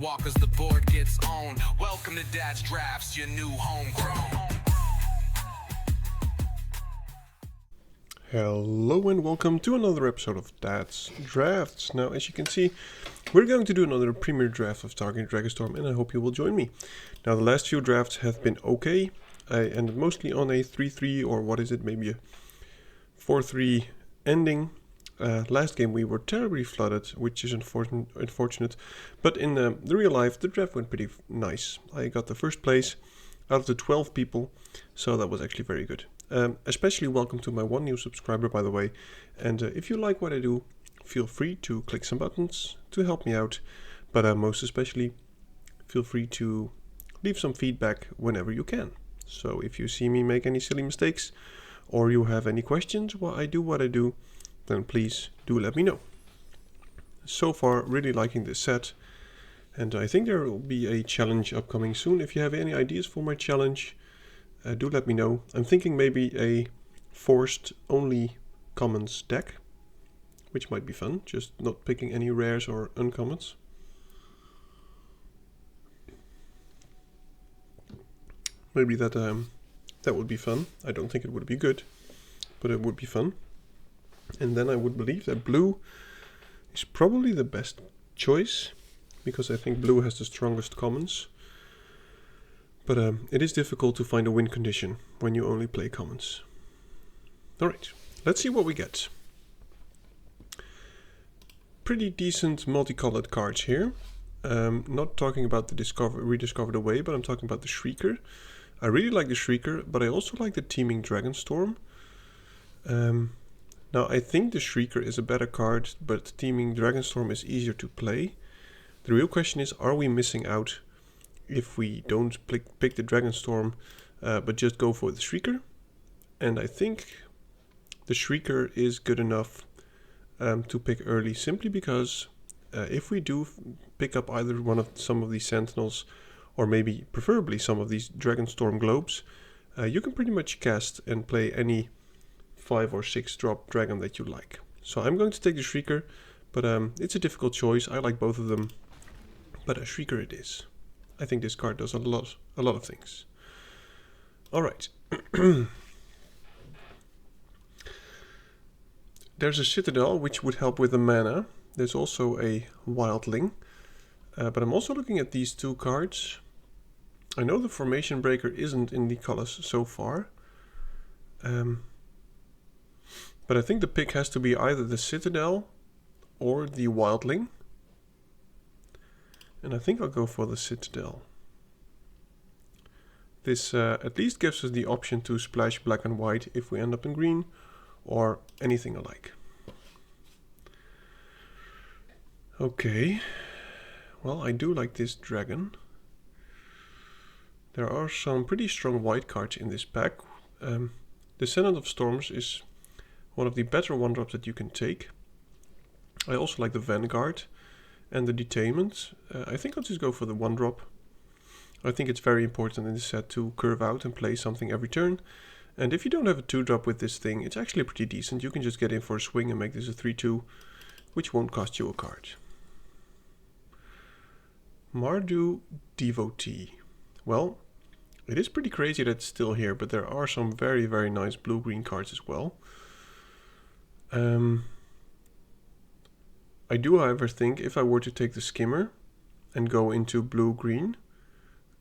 walk as the board gets owned. Welcome to Dad's Drafts, your new homegrown. Hello and welcome to another episode of Dad's Drafts. Now, as you can see, we're going to do another premiere draft of Tarkir Dragonstorm, and I hope you will join me. Now, the last few drafts have been okay. I ended mostly on a 3-3 or what is it, maybe a 4-3 ending. Last game we were terribly flooded, which is unfortunate. But in the real life, the draft went pretty nice. I got the first place out of the 12 people, so that was actually very good. Especially welcome to my one new subscriber, by the way. And if you like what I do, feel free to click some buttons to help me out. But most especially, feel free to leave some feedback whenever you can. So if you see me make any silly mistakes, or you have any questions while I do what I do, then please do let me know. So far, really liking this set. And I think there will be a challenge upcoming soon. If you have any ideas for my challenge, do let me know. I'm thinking maybe a forced only commons deck, which might be fun, just not picking any rares or uncommons. Maybe that would be fun. I don't think it would be good, but it would be fun. And then I would believe that blue is probably the best choice, because I think blue has the strongest commons. But it is difficult to find a win condition when you only play commons. Alright, let's see what we get. Pretty decent multicolored cards here. Not talking about the Rediscovered Away, but I'm talking about the Shrieker. I really like the Shrieker, but I also like the Teeming Dragonstorm. Now I think the Shrieker is a better card, but Teeming Dragonstorm is easier to play. The real question is, are we missing out if we don't pick the Dragonstorm, but just go for the Shrieker? And I think the Shrieker is good enough to pick early, simply because if we do pick up either some of these Sentinels, or maybe preferably some of these Dragonstorm Globes, you can pretty much cast and play any 5 or 6 drop dragon that you like. So I'm going to take the Shrieker, but it's a difficult choice. I like both of them, but a Shrieker it is. I think this card does a lot of things. Alright. There's a Citadel, which would help with the mana. There's also a Wildling. But I'm also looking at these two cards. I know the Formation Breaker isn't in the colors so far. But I think the pick has to be either the Citadel or the Wildling. And I think I'll go for the Citadel. This at least gives us the option to splash black and white if we end up in green, or anything alike. Okay, well, I do like this dragon. There are some pretty strong white cards in this pack. The Senate of Storms is one of the better one-drops that you can take. I also like the Vanguard and the Detainment. I think I'll just go for the one-drop. I think it's very important in this set to curve out and play something every turn. And if you don't have a 2-drop with this thing, it's actually pretty decent. You can just get in for a swing and make this a 3-2, which won't cost you a card. Mardu Devotee. Well, it is pretty crazy that it's still here, but there are some very, very nice blue-green cards as well. I do, however, think if I were to take the Skimmer and go into blue-green,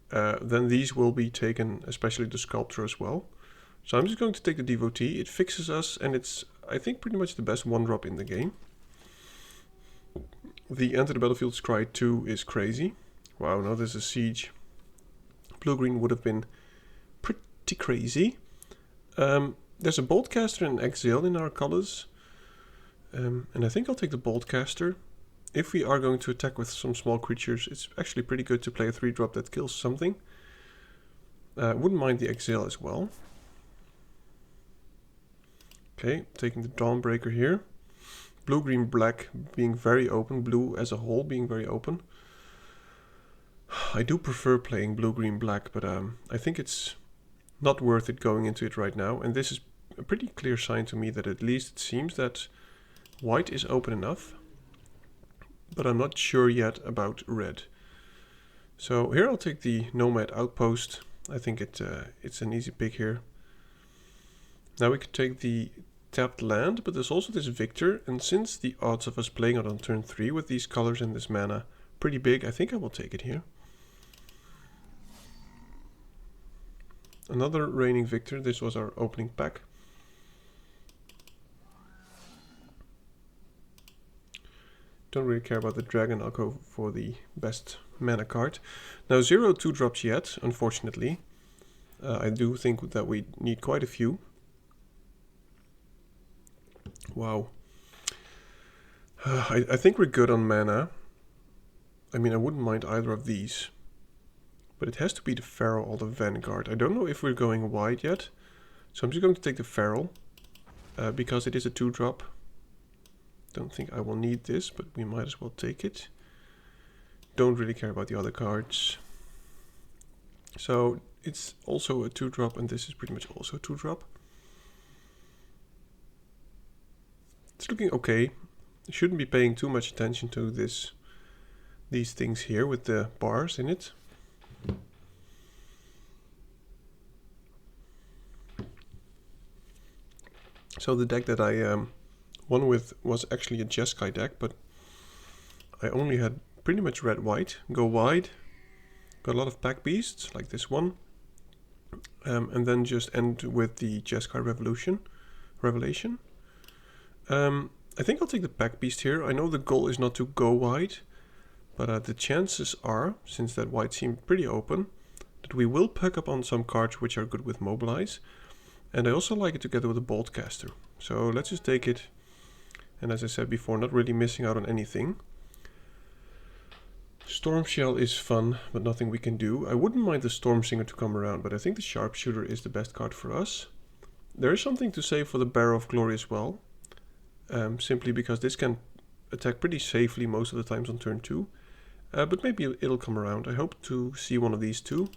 then these will be taken, especially the Sculptor as well. So I'm just going to take the Devotee. It fixes us, and it's, I think, pretty much the best one-drop in the game. The Enter the Battlefield Scry 2 is crazy. Wow, now there's a Siege. Blue-green would have been pretty crazy. There's a Boltcaster and Exile in our colors. And I think I'll take the Boltcaster. If we are going to attack with some small creatures, it's actually pretty good to play a 3-drop that kills something. Wouldn't mind the Exile as well. Okay, taking the Dawnbreaker here. Blue, green, black being very open. Blue as a whole being very open. I do prefer playing blue, green, black, but I think it's not worth it going into it right now. And this is a pretty clear sign to me that at least it seems that white is open enough. But I'm not sure yet about red. So here I'll take the Nomad Outpost. I think it's an easy pick here. Now we could take the tapped land, but there's also this Victor, and since the odds of us playing it on turn 3 with these colors and this mana pretty big, I think I will take it here. Another Reigning Victor. This was our opening pack. Don't really care about the dragon, I'll go for the best mana card. Now 0 2-drops yet, unfortunately. I do think that we need quite a few. Wow. I think we're good on mana. I mean, I wouldn't mind either of these. But it has to be the Feral or the Vanguard. I don't know if we're going wide yet. So I'm just going to take the Feral. Because it is a 2-drop. Don't think I will need this, but we might as well take it. Don't really care about the other cards. So it's also a 2-drop, and this is pretty much also a 2-drop. It's looking okay. I shouldn't be paying too much attention to these things here with the bars in it. So the deck that I won with was actually a Jeskai deck, but I only had pretty much red-white. Go wide, got a lot of pack beasts like this one, and then just end with the Jeskai Revelation. I think I'll take the pack beast here. I know the goal is not to go wide, but the chances are, since that white seemed pretty open, that we will pick up on some cards which are good with Mobilize. And I also like it together with a Boltcaster. So let's just take it. And as I said before, not really missing out on anything. Storm Shell is fun, but nothing we can do. I wouldn't mind the Storm Singer to come around, but I think the Sharpshooter is the best card for us. There is something to say for the Barrow of Glory as well. Simply because this can attack pretty safely most of the times on turn 2. But maybe it'll come around. I hope to see one of these two.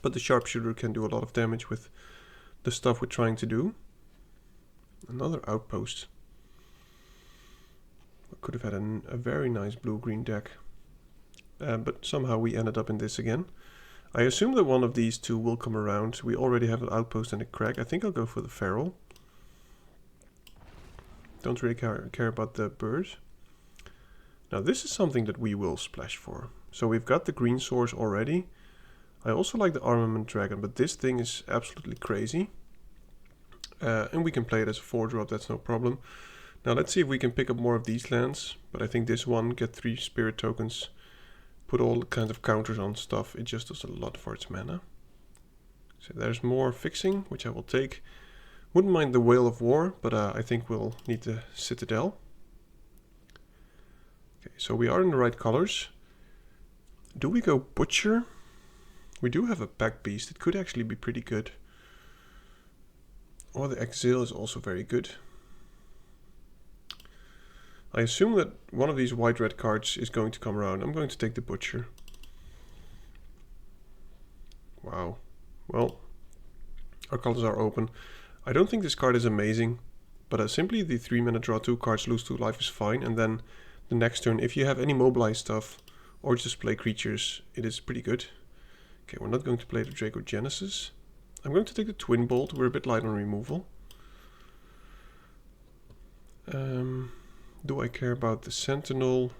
But the Sharpshooter can do a lot of damage with the stuff we're trying to do. Another Outpost. I could have had a very nice blue-green deck. But somehow we ended up in this again. I assume that one of these two will come around. We already have an Outpost and a Crag. I think I'll go for the Feral. Don't really care about the bird. Now this is something that we will splash for. So we've got the green source already. I also like the Armament Dragon, but this thing is absolutely crazy. And we can play it as a 4-drop, that's no problem. Now let's see if we can pick up more of these lands. But I think this one, get 3 spirit tokens, put all kinds of counters on stuff. It just does a lot for its mana. So there's more fixing, which I will take. Wouldn't mind the Whale of War, but I think we'll need the Citadel. Okay, so we are in the right colors. Do we go Butcher? We do have a Pack Beast. It could actually be pretty good. Or the Exile is also very good. I assume that one of these white-red cards is going to come around. I'm going to take the Butcher. Wow. Well, our colors are open. I don't think this card is amazing, but simply the 3-mana draw 2 cards, lose 2 life is fine. And then the next turn, if you have any Mobilize stuff or just play creatures, it is pretty good. Okay, we're not going to play the Draco Genesis. I'm going to take the Twin Bolt. We're a bit light on removal. Do I care about the Sentinel?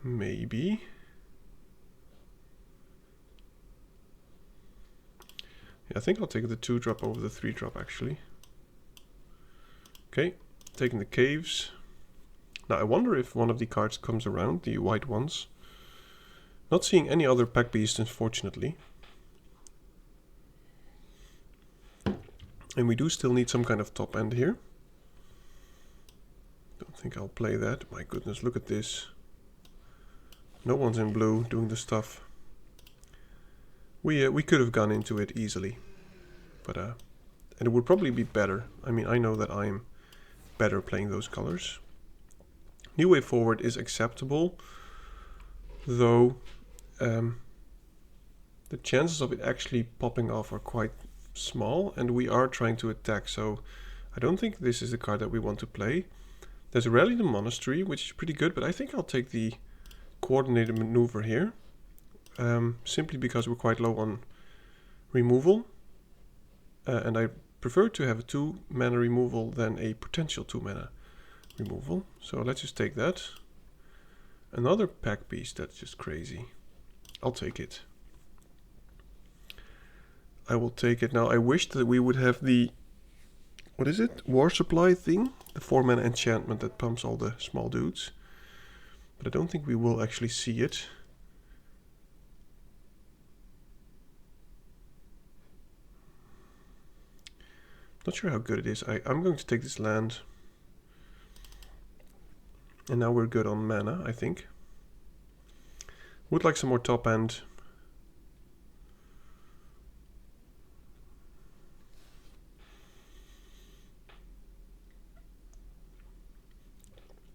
Maybe. Yeah, I think I'll take the 2-drop over the 3-drop actually. Okay, taking the Caves. Now I wonder if one of the cards comes around, the white ones. Not seeing any other Pack Beasts, unfortunately. And we do still need some kind of top end here. Don't think I'll play that. My goodness, look at this. No one's in blue doing the stuff. We could have gone into it easily. But and it would probably be better. I mean, I know that I'm better playing those colors. New Way Forward is acceptable. Though the chances of it actually popping off are quite small, and we are trying to attack, so I don't think this is the card that we want to play. There's Rally the Monastery, which is pretty good, but I think I'll take the coordinated maneuver here, simply because we're quite low on removal, and I prefer to have a 2 mana removal than a potential 2 mana removal. So let's just take that. Another pack piece, that's just crazy. I'll take it. I will take it. Now I wish that we would have the, what is it? War supply thing? The 4 mana enchantment that pumps all the small dudes. But I don't think we will actually see it. Not sure how good it is. I'm going to take this land. And now we're good on mana, I think. Would like some more top end.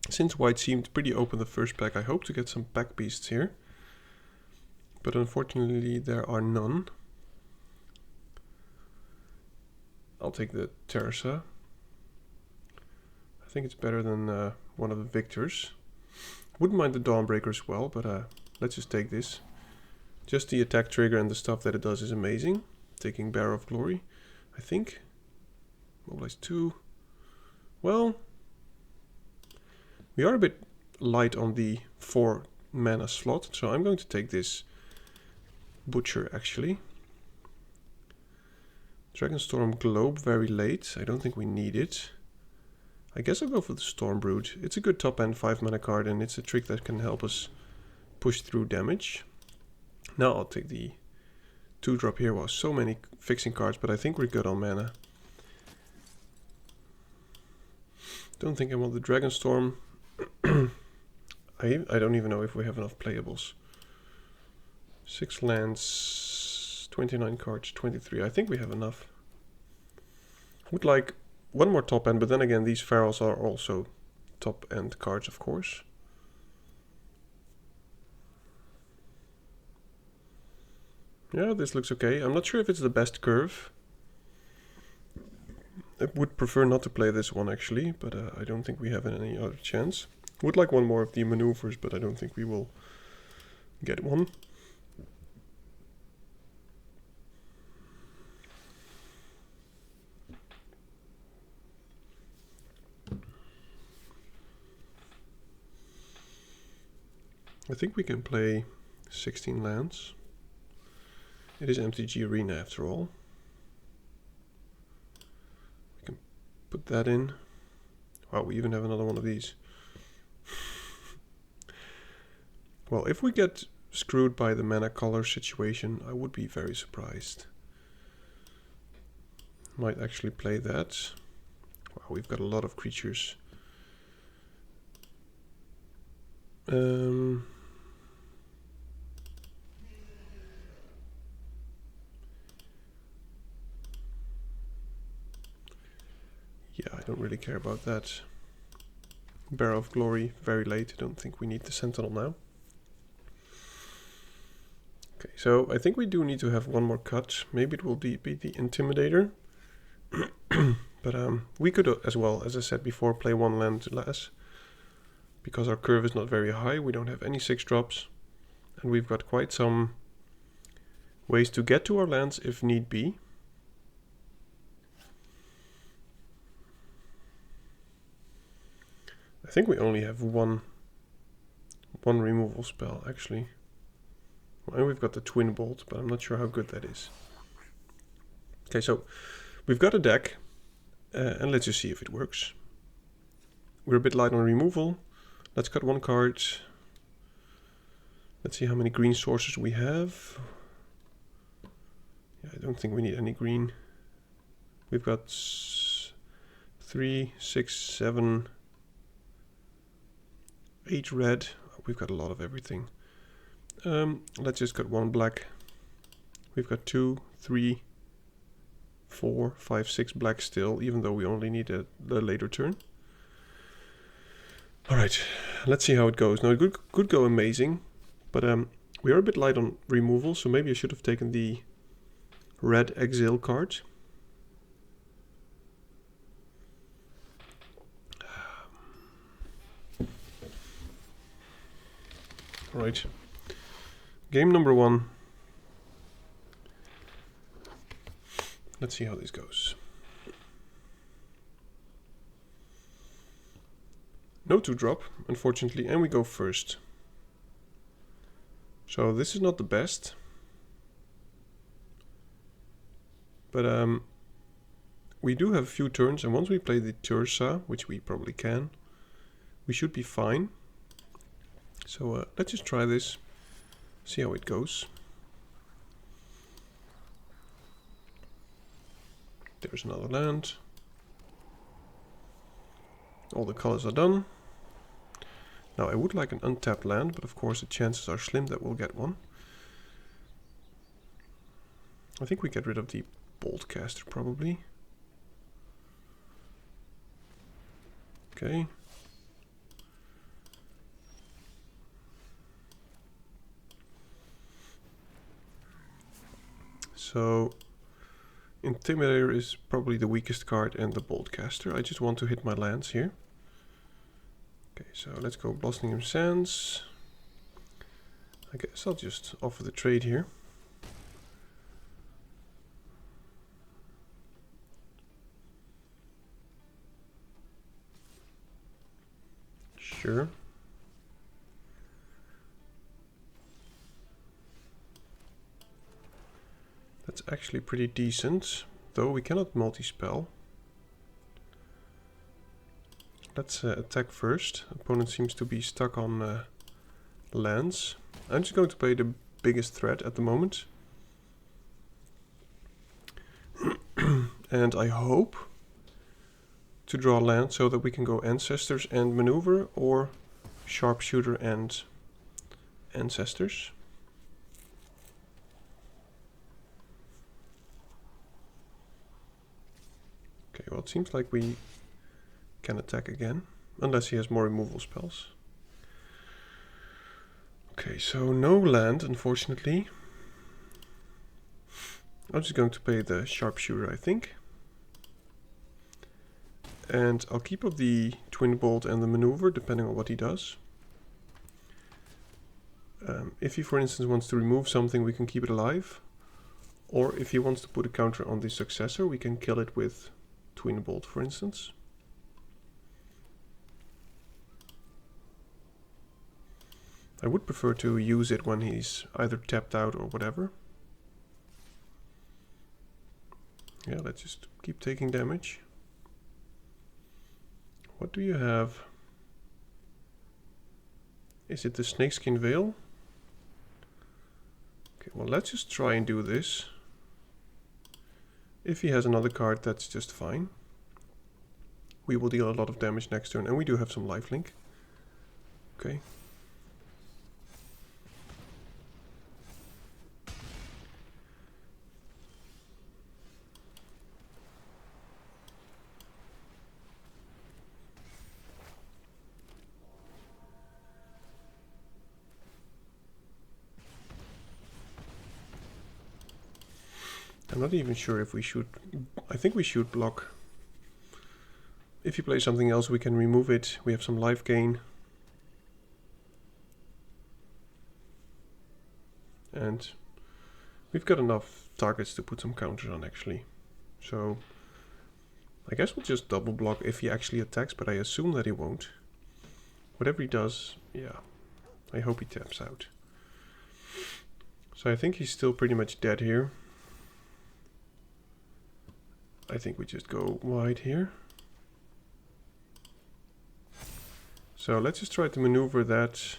Since white seemed pretty open the first pack, I hope to get some pack beasts here. But unfortunately there are none. I'll take the Teresa. I think it's better than one of the Victors. Wouldn't mind the Dawnbreaker as well, but let's just take this. Just the attack trigger and the stuff that it does is amazing. Taking Bearer of Glory, I think. Mobilize 2. Well, we are a bit light on the 4 mana slot, so I'm going to take this Butcher actually. Dragonstorm Globe very late. I don't think we need it. I guess I'll go for the Stormbrood. It's a good top end 5 mana card, and it's a trick that can help us push through damage. Now I'll take the 2-drop here. Wow, so many fixing cards, but I think we're good on mana. Don't think I want the Dragonstorm. I don't even know if we have enough playables. 6 lands, 29 cards, 23. I think we have enough. Would like one more top end, but then again, these Pharaohs are also top end cards, of course. Yeah, this looks okay. I'm not sure if it's the best curve. I would prefer not to play this one actually, but I don't think we have any other chance. Would like one more of the maneuvers, but I don't think we will get one. I think we can play 16 lands. It is MTG Arena after all. We can put that in. Wow, we even have another one of these. Well, if we get screwed by the mana color situation, I would be very surprised. Might actually play that. Wow, we've got a lot of creatures. Yeah, I don't really care about that. Bearer of Glory, very late. I don't think we need the Sentinel now. Okay, so I think we do need to have one more cut. Maybe it will be the Intimidator. But we could as well, as I said before, play one land less. Because our curve is not very high, we don't have any 6-drops. And we've got quite some ways to get to our lands if need be. I think we only have one removal spell, actually. And we've got the Twin Bolt, but I'm not sure how good that is. Okay, so we've got a deck, and let's just see if it works. We're a bit light on removal. Let's cut one card. Let's see how many green sources we have. Yeah, I don't think we need any green. We've got 3, 6, 7... 8 red. We've got a lot of everything. Let's just cut one black. We've got 2, 3, 4, 5, 6 black still, even though we only need the later turn. Alright, let's see how it goes. Now it could go amazing, but we are a bit light on removal, so maybe I should have taken the red exile card. Alright. Game number 1. Let's see how this goes. No 2-drop, unfortunately, and we go first. So this is not the best. But we do have a few turns, and once we play the Tursa, which we probably can, we should be fine. So let's just try this, see how it goes. There's another land. All the colors are done. Now I would like an untapped land, but of course the chances are slim that we'll get one. I think we get rid of the Boltcaster probably. Okay. So Intimidator is probably the weakest card, and the Boltcaster. I just want to hit my lands here. Okay, so let's go Blossoming Sands. I guess I'll just offer the trade here. Sure. That's actually pretty decent, though we cannot multi-spell. Let's attack first. Opponent seems to be stuck on lands. I'm just going to play the biggest threat at the moment. And I hope to draw land so that we can go Ancestors and Maneuver, or Sharpshooter and Ancestors. Okay, well it seems like we can attack again, unless he has more removal spells. Okay, so no land, unfortunately. I'm just going to play the Sharpshooter, I think. And I'll keep up the Twin Bolt and the Maneuver, depending on what he does. If he, for instance, wants to remove something, we can keep it alive. Or if he wants to put a counter on the Successor, we can kill it with Twin Bolt, for instance. I would prefer to use it when he's either tapped out or whatever. Yeah, let's just keep taking damage. What do you have? Is it the Snakeskin Veil? Okay, well let's just try and do this. If he has another card, that's just fine. We will deal a lot of damage next turn, and we do have some lifelink. Okay. I'm not even sure if we should. I think we should block. If you play something else, we can remove it. We have some life gain. And we've got enough targets to put some counters on, actually. So I guess we'll just double block if he actually attacks, but I assume that he won't. Whatever he does, yeah, I hope he taps out. So I think he's still pretty much dead here. I think we just go wide here. So let's just try to maneuver that.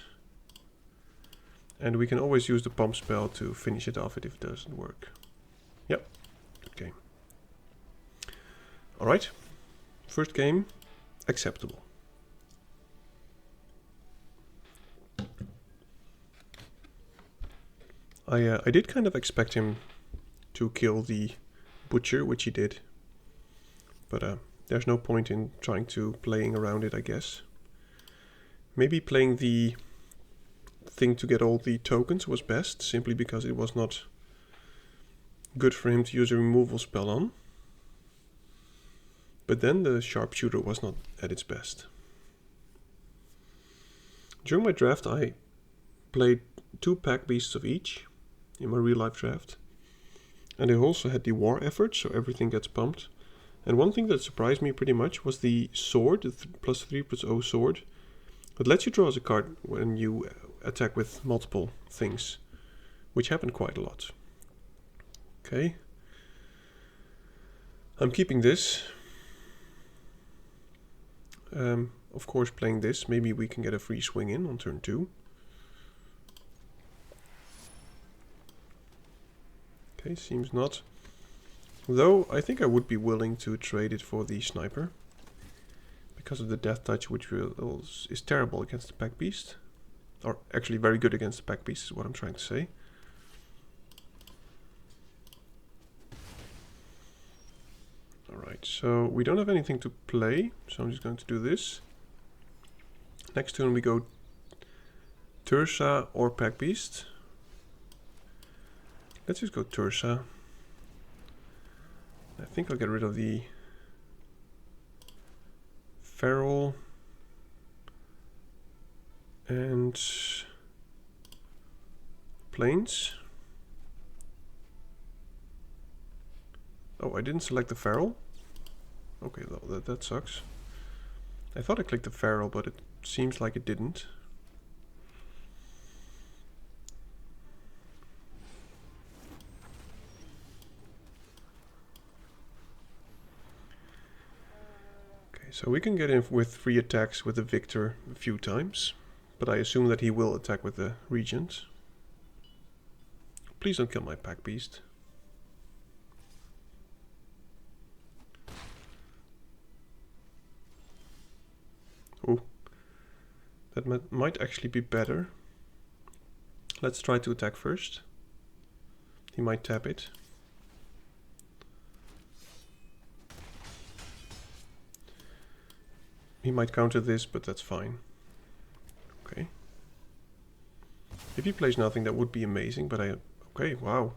And we can always use the pump spell to finish it off if it doesn't work. Yep, good game. Alright, first game, acceptable. I did kind of expect him to kill the Butcher, which he did. But there's no point in trying to playing around it, I guess. Maybe playing the thing to get all the tokens was best, simply because it was not good for him to use a removal spell on. But then the Sharpshooter was not at its best. During my draft I played 2 pack beasts of each in my real life draft. And I also had the war effort, so everything gets pumped. And one thing that surprised me pretty much was the sword, the +3/+0 sword. It lets you draw as a card when you attack with multiple things, which happened quite a lot. Okay. I'm keeping this. Of course, playing this, maybe we can get a free swing in on turn 2. Okay, seems not. Though, I think I would be willing to trade it for the sniper. Because of the death touch, which is terrible against the pack beast. Or actually very good against the pack beast is what I'm trying to say. Alright, so we don't have anything to play, so I'm just going to do this. Next turn we go Tursa or pack beast. Let's just go Tursa. I think I'll get rid of the Feral and Plains. Oh, I didn't select the Feral. Okay, well, that sucks. I thought I clicked the Feral, but it seems like it didn't. Okay, so we can get in with 3 attacks with the Victor a few times, but I assume that he will attack with the Regent. Please don't kill my pack beast. Oh, that might actually be better. Let's try to attack first. He might tap it. He might counter this, but that's fine. Okay. If he plays nothing, that would be amazing, but okay, wow.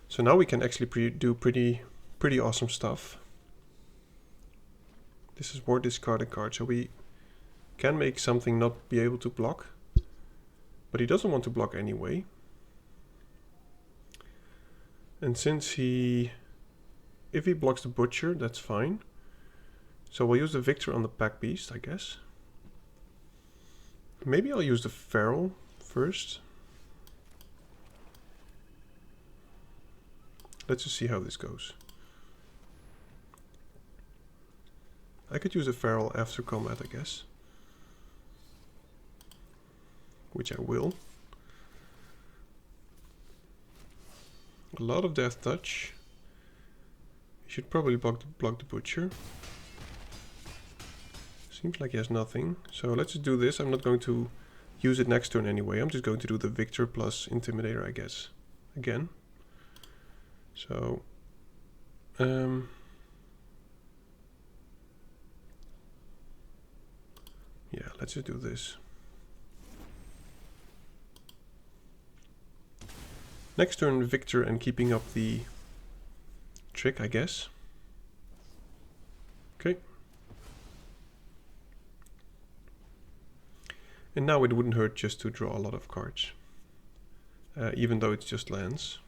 So now we can actually do pretty awesome stuff. This is war discarded card, so we can make something not be able to block. But he doesn't want to block anyway. And since if he blocks the Butcher, that's fine. So we'll use the Victor on the pack beast, I guess. Maybe I'll use the Feral first. Let's just see how this goes. I could use a Feral after combat, I guess. Which I will. A lot of death touch. You should probably block the Butcher. Seems like he has nothing. So let's just do this. I'm not going to use it next turn anyway. I'm just going to do the Victor plus Intimidator, I guess. Again. So yeah, let's just do this. Next turn, Victor and keeping up the trick, I guess. Okay. And now it wouldn't hurt just to draw a lot of cards. Even though it's just lands.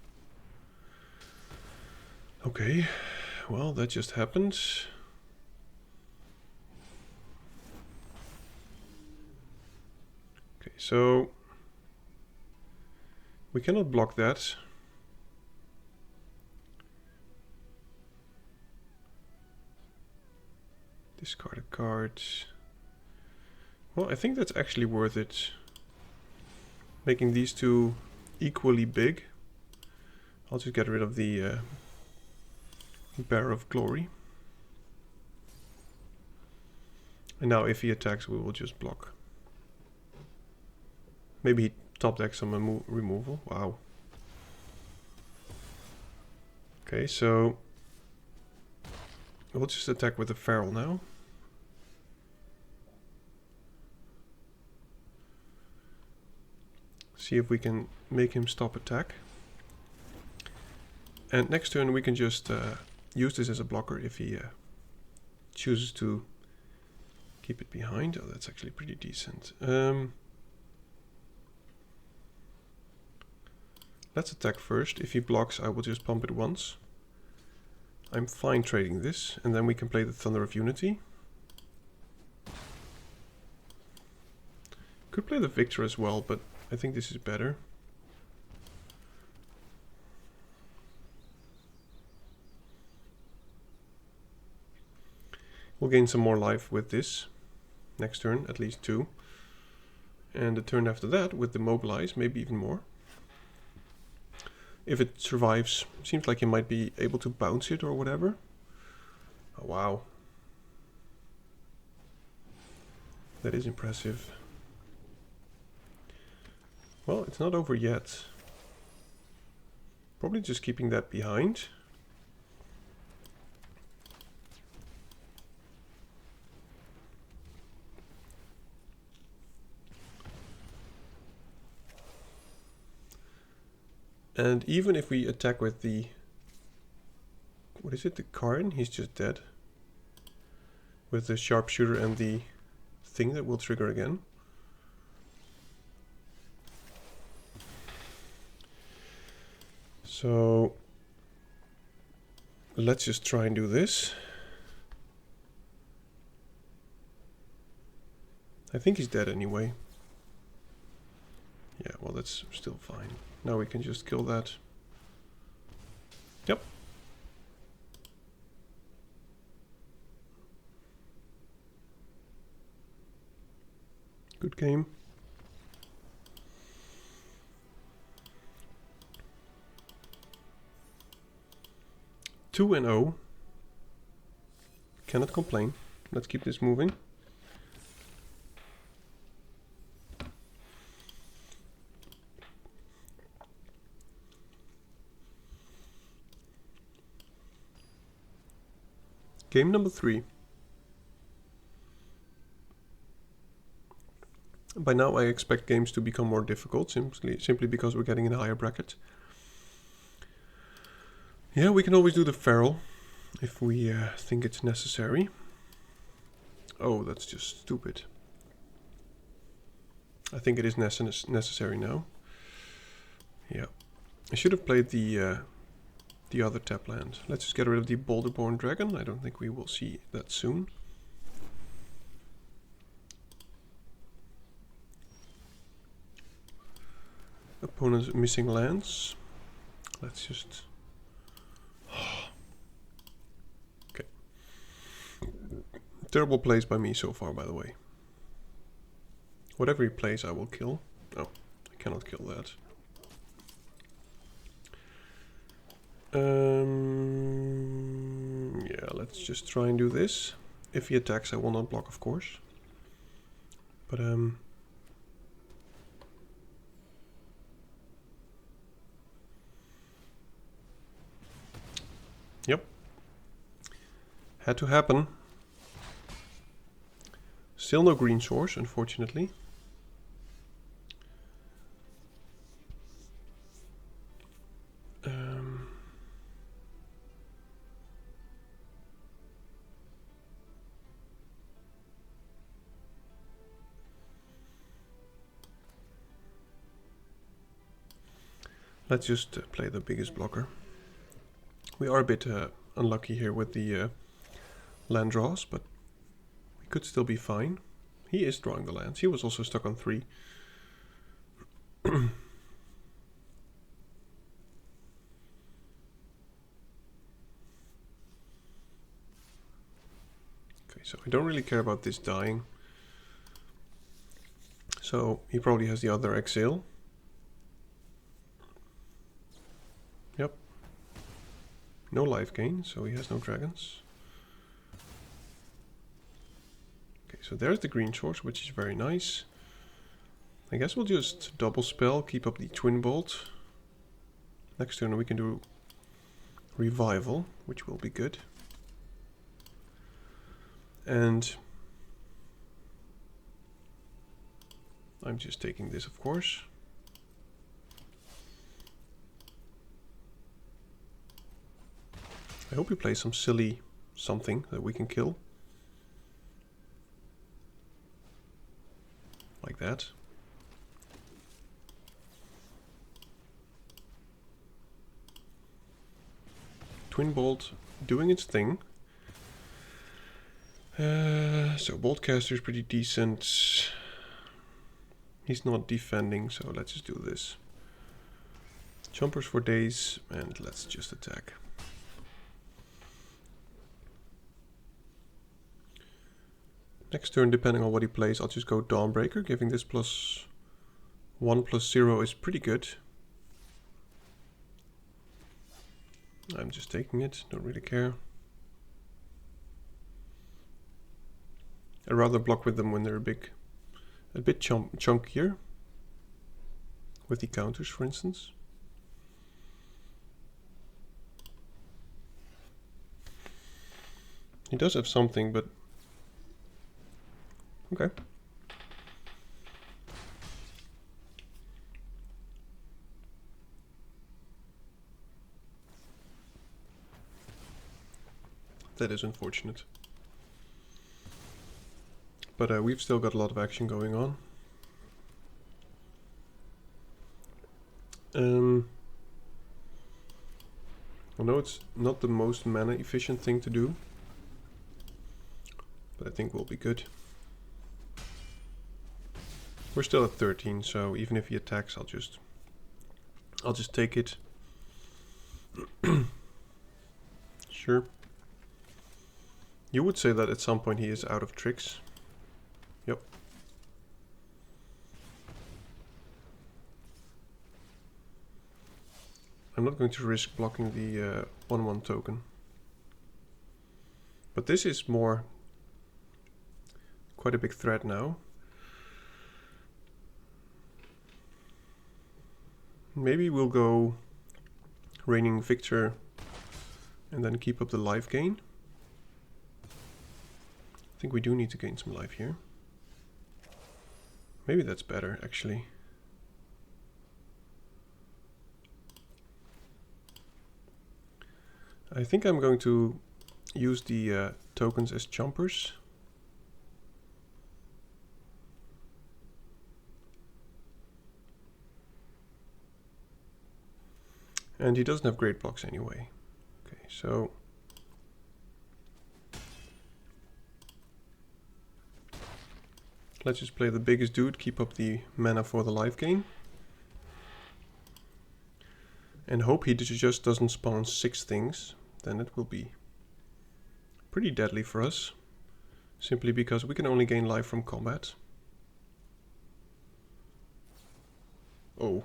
Okay, well, that just happened. Okay, so we cannot block that. Discard a card. Well, I think that's actually worth it. Making these two equally big. I'll just get rid of the Bear of Glory. And now if he attacks, we will just block. Maybe he top decks some removal. Wow. Okay, so we'll just attack with the Feral now. See if we can make him stop attack. And next turn we can just use this as a blocker if he chooses to keep it behind. Oh, that's actually pretty decent. Let's attack first. If he blocks, I will just pump it once. I'm fine trading this, and then we can play the Thunder of Unity. Could play the Victor as well, but I think this is better. We'll gain some more life with this. Next turn, at least 2. And the turn after that, with the Mobilize, maybe even more. If it survives, seems like you might be able to bounce it or whatever. Oh, wow. That is impressive. Well, it's not over yet. Probably just keeping that behind. And even if we attack with the... what is it? The Karn? He's just dead. With the Sharpshooter and the thing that will trigger again. So... let's just try and do this. I think he's dead anyway. Yeah, well, that's still fine. Now we can just kill that. Yep. Good game. Two and 0. Cannot complain. Let's keep this moving. Game number 3. By now I expect games to become more difficult, simply because we're getting in a higher bracket. Yeah, we can always do the Feral, if we think it's necessary. Oh, that's just stupid. I think it is necessary now. Yeah. I should have played the other tap land. Let's just get rid of the Boulderborn Dragon. I don't think we will see that soon. Opponent's missing lands. Let's just... okay. Terrible plays by me so far, by the way. Whatever he plays, I will kill. Oh, I cannot kill that. Yeah, let's just try and do this. If he attacks, I will not block, of course. But yep. Had to happen. Still no green source, unfortunately. Let's just play the biggest blocker. We are a bit unlucky here with the land draws, but we could still be fine. He is drawing the lands. He was also stuck on 3. Okay, so I don't really care about this dying. So he probably has the other Exile. Yep. No life gain, so he has no dragons. Okay, so there's the green source, which is very nice. I guess we'll just double spell, keep up the Twin Bolt. Next turn we can do Revival, which will be good. And I'm just taking this, of course. I hope he plays some silly something that we can kill. Like that. Twin Bolt doing its thing. So Boltcaster is pretty decent. He's not defending, so let's just do this. Chompers for days, and let's just attack. Next turn, depending on what he plays, I'll just go Dawnbreaker, giving this +1/+0 is pretty good. I'm just taking it, don't really care. I'd rather block with them when they're a bit chunkier. With the counters, for instance. He does have something, but... okay. That is unfortunate. But we've still got a lot of action going on. I know it's not the most mana efficient thing to do, but I think we'll be good. We're still at 13, so even if he attacks, I'll just take it. Sure. You would say that at some point he is out of tricks. Yep. I'm not going to risk blocking the 1/1 token. But this is quite a big threat now. Maybe we'll go Reigning Victor and then keep up the life gain. I think we do need to gain some life here. Maybe that's better, actually. I think I'm going to use the tokens as chompers. And he doesn't have great blocks anyway. Okay, so... let's just play the biggest dude, keep up the mana for the life gain. And hope he just doesn't spawn 6 things. Then it will be pretty deadly for us. Simply because we can only gain life from combat. Oh.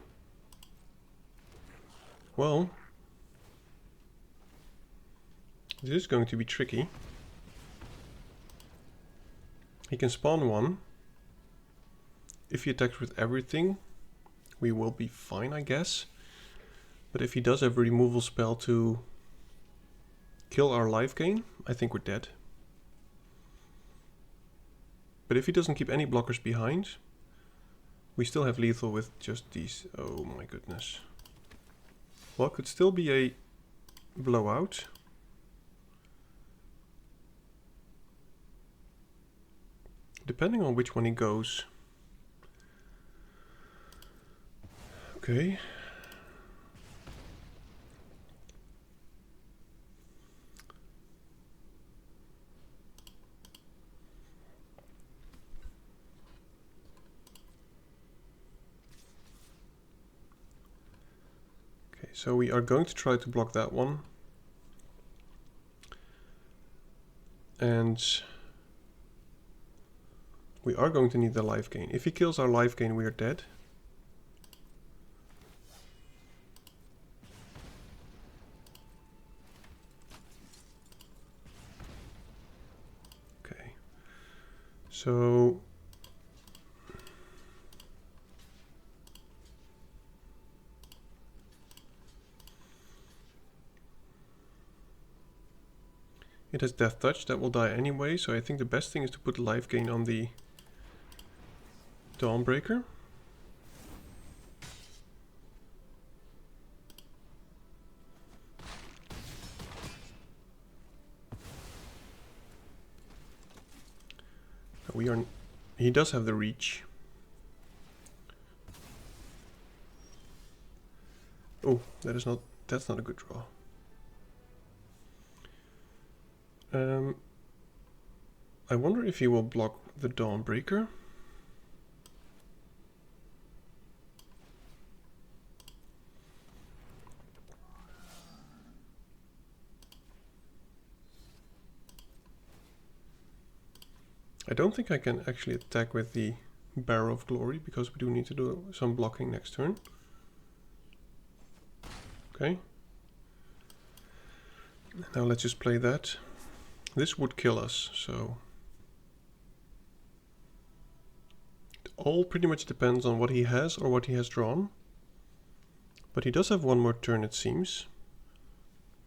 Well. This is going to be tricky. He can spawn 1. If he attacks with everything, we will be fine, I guess. But if he does have a removal spell to kill our life gain, I think we're dead. But if he doesn't keep any blockers behind, we still have lethal with just these. Oh my goodness. Well, it could still be a blowout. Depending on which one he goes. Okay. Okay, so we are going to try to block that one. And we are going to need the life gain. If he kills our life gain, we are dead. Okay. So it has Death Touch, that will die anyway, so I think the best thing is to put life gain on the Dawnbreaker. He does have the reach. Oh, that's not a good draw. I wonder if he will block the Dawnbreaker. I don't think I can actually attack with the Barrow of Glory, because we do need to do some blocking next turn. Okay. Now let's just play that. This would kill us, so... It all pretty much depends on what he has or what he has drawn. But he does have one more turn, it seems.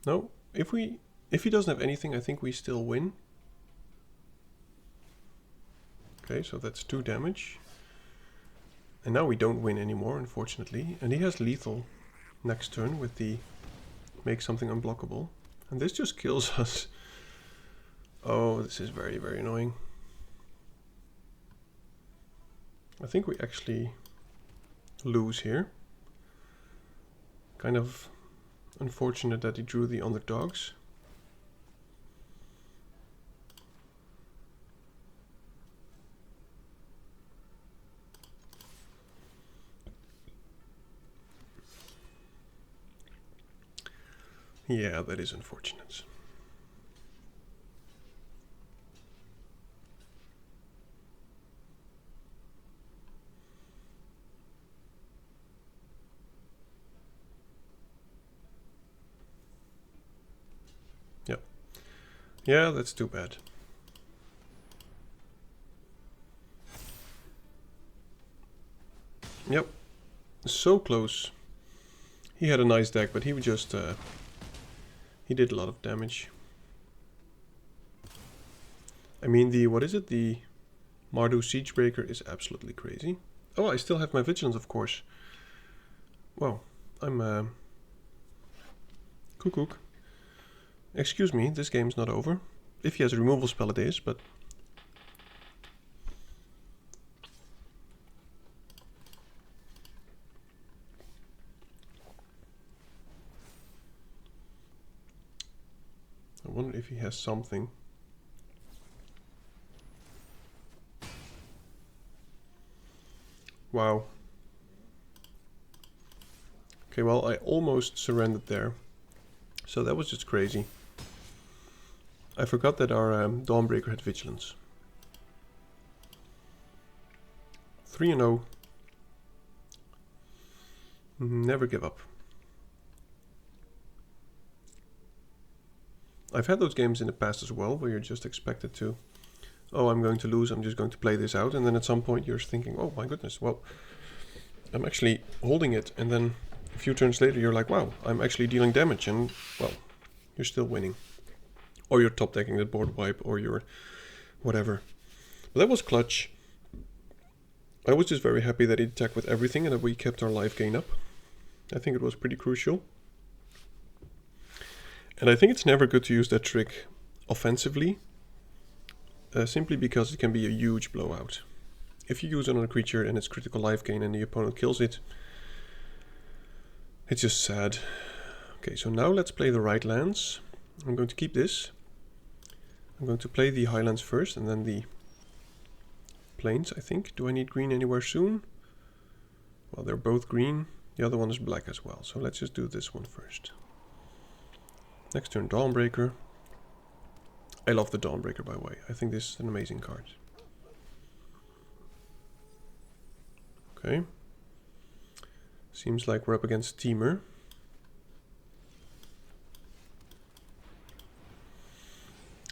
No, if he doesn't have anything, I think we still win. Okay, so that's 2 damage. And now we don't win anymore, unfortunately. And he has lethal next turn with the make something unblockable. And this just kills us. Oh, this is very, very annoying. I think we actually lose here. Kind of unfortunate that he drew the underdogs. Yeah, that is unfortunate. Yep. Yeah, that's too bad. Yep. So close. He had a nice deck, but he would just... he did a lot of damage. I mean, the... what is it? The Mardu Siegebreaker is absolutely crazy. Oh, I still have my Vigilance, of course. Well, I'm... Cuckoo. Excuse me, this game's not over. If he has a removal spell it is, but... I wonder if he has something. Wow. Okay, well, I almost surrendered there. So that was just crazy. I forgot that our Dawnbreaker had Vigilance. 3-0. Never give up. I've had those games in the past as well, where you're just expected to, oh, I'm going to lose, I'm just going to play this out, and then at some point you're thinking, oh my goodness, well, I'm actually holding it, and then a few turns later you're like, wow, I'm actually dealing damage, and, well, you're still winning. Or you're top decking the board wipe, or you're whatever. But that was clutch. I was just very happy that he attacked with everything and that we kept our life gain up. I think it was pretty crucial. And I think it's never good to use that trick offensively, simply because it can be a huge blowout. If you use it on a creature and it's critical life gain and the opponent kills it, it's just sad. Okay, so now let's play the right lands. I'm going to keep this. I'm going to play the Highlands first and then the Plains, I think. Do I need green anywhere soon? Well, they're both green. The other one is black as well. So let's just do this one first. Next turn, Dawnbreaker. I love the Dawnbreaker, by the way. I think this is an amazing card. Okay. Seems like we're up against Teamer.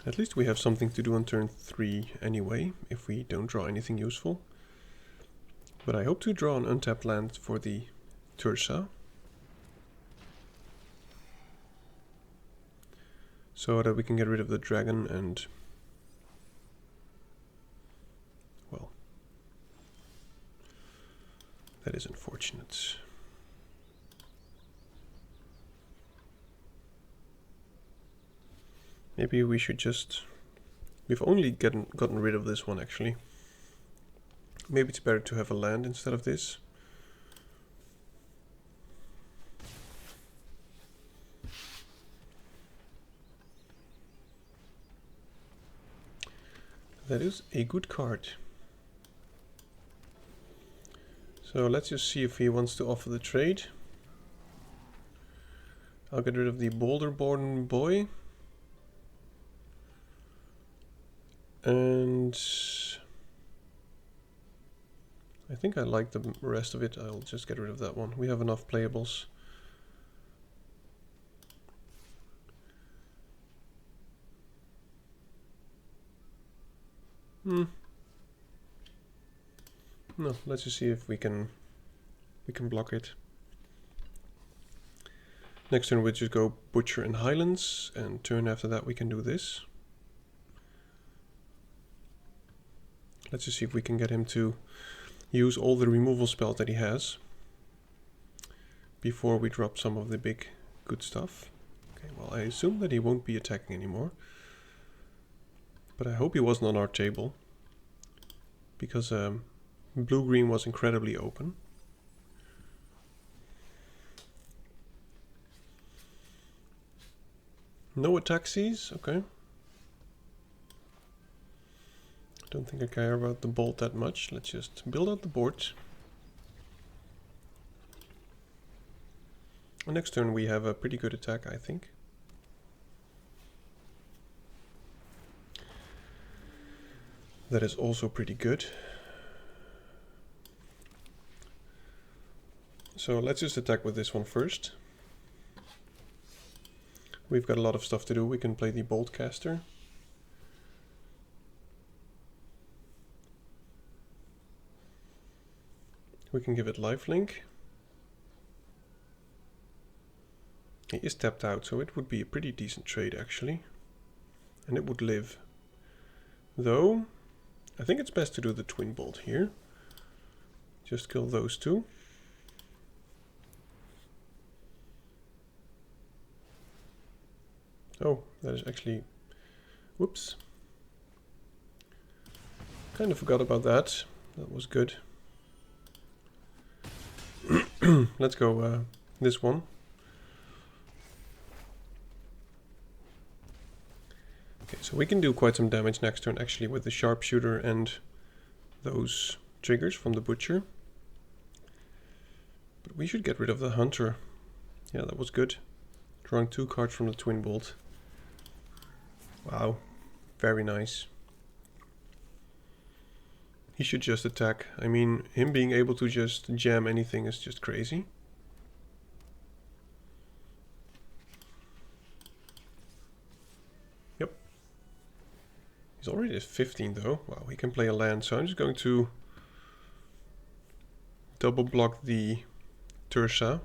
At least we have something to do on turn 3 anyway, if we don't draw anything useful. But I hope to draw an untapped land for the Tursa. So that we can get rid of the dragon and... well... that is unfortunate. Maybe we should just... we've only gotten rid of this one actually. Maybe it's better to have a land instead of this. That is a good card. So let's just see if he wants to offer the trade. I'll get rid of the Boulder-born boy. And I think I like the rest of it. I'll just get rid of that one. We have enough playables. No, let's just see if we can block it. Next turn we'll just go Butcher and Highlands, and turn after that we can do this. Let's just see if we can get him to use all the removal spells that he has before we drop some of the big good stuff. Okay, well, I assume that he won't be attacking anymore, but I hope he wasn't on our table, because blue-green was incredibly open. No Ataxies, okay. Don't think I care about the bolt that much. Let's just build out the board. Next turn we have a pretty good attack, I think. That is also pretty good. So let's just attack with this one first. We've got a lot of stuff to do. We can play the Bolt Caster. We can give it lifelink. He is tapped out, so it would be a pretty decent trade actually. And it would live. Though, I think it's best to do the Twin Bolt here. Just kill those two. Oh, that is actually... Whoops. Kind of forgot about that. That was good. Let's go this one. Okay, so we can do quite some damage next turn actually with the Sharpshooter and those triggers from the Butcher. But we should get rid of the Hunter. Yeah, that was good. Drawing 2 cards from the Twin Bolt. Wow, very nice. He should just attack. I mean, him being able to just jam anything is just crazy. Yep. He's already at 15 though. Wow, he can play a land, so I'm just going to double block the Tursa.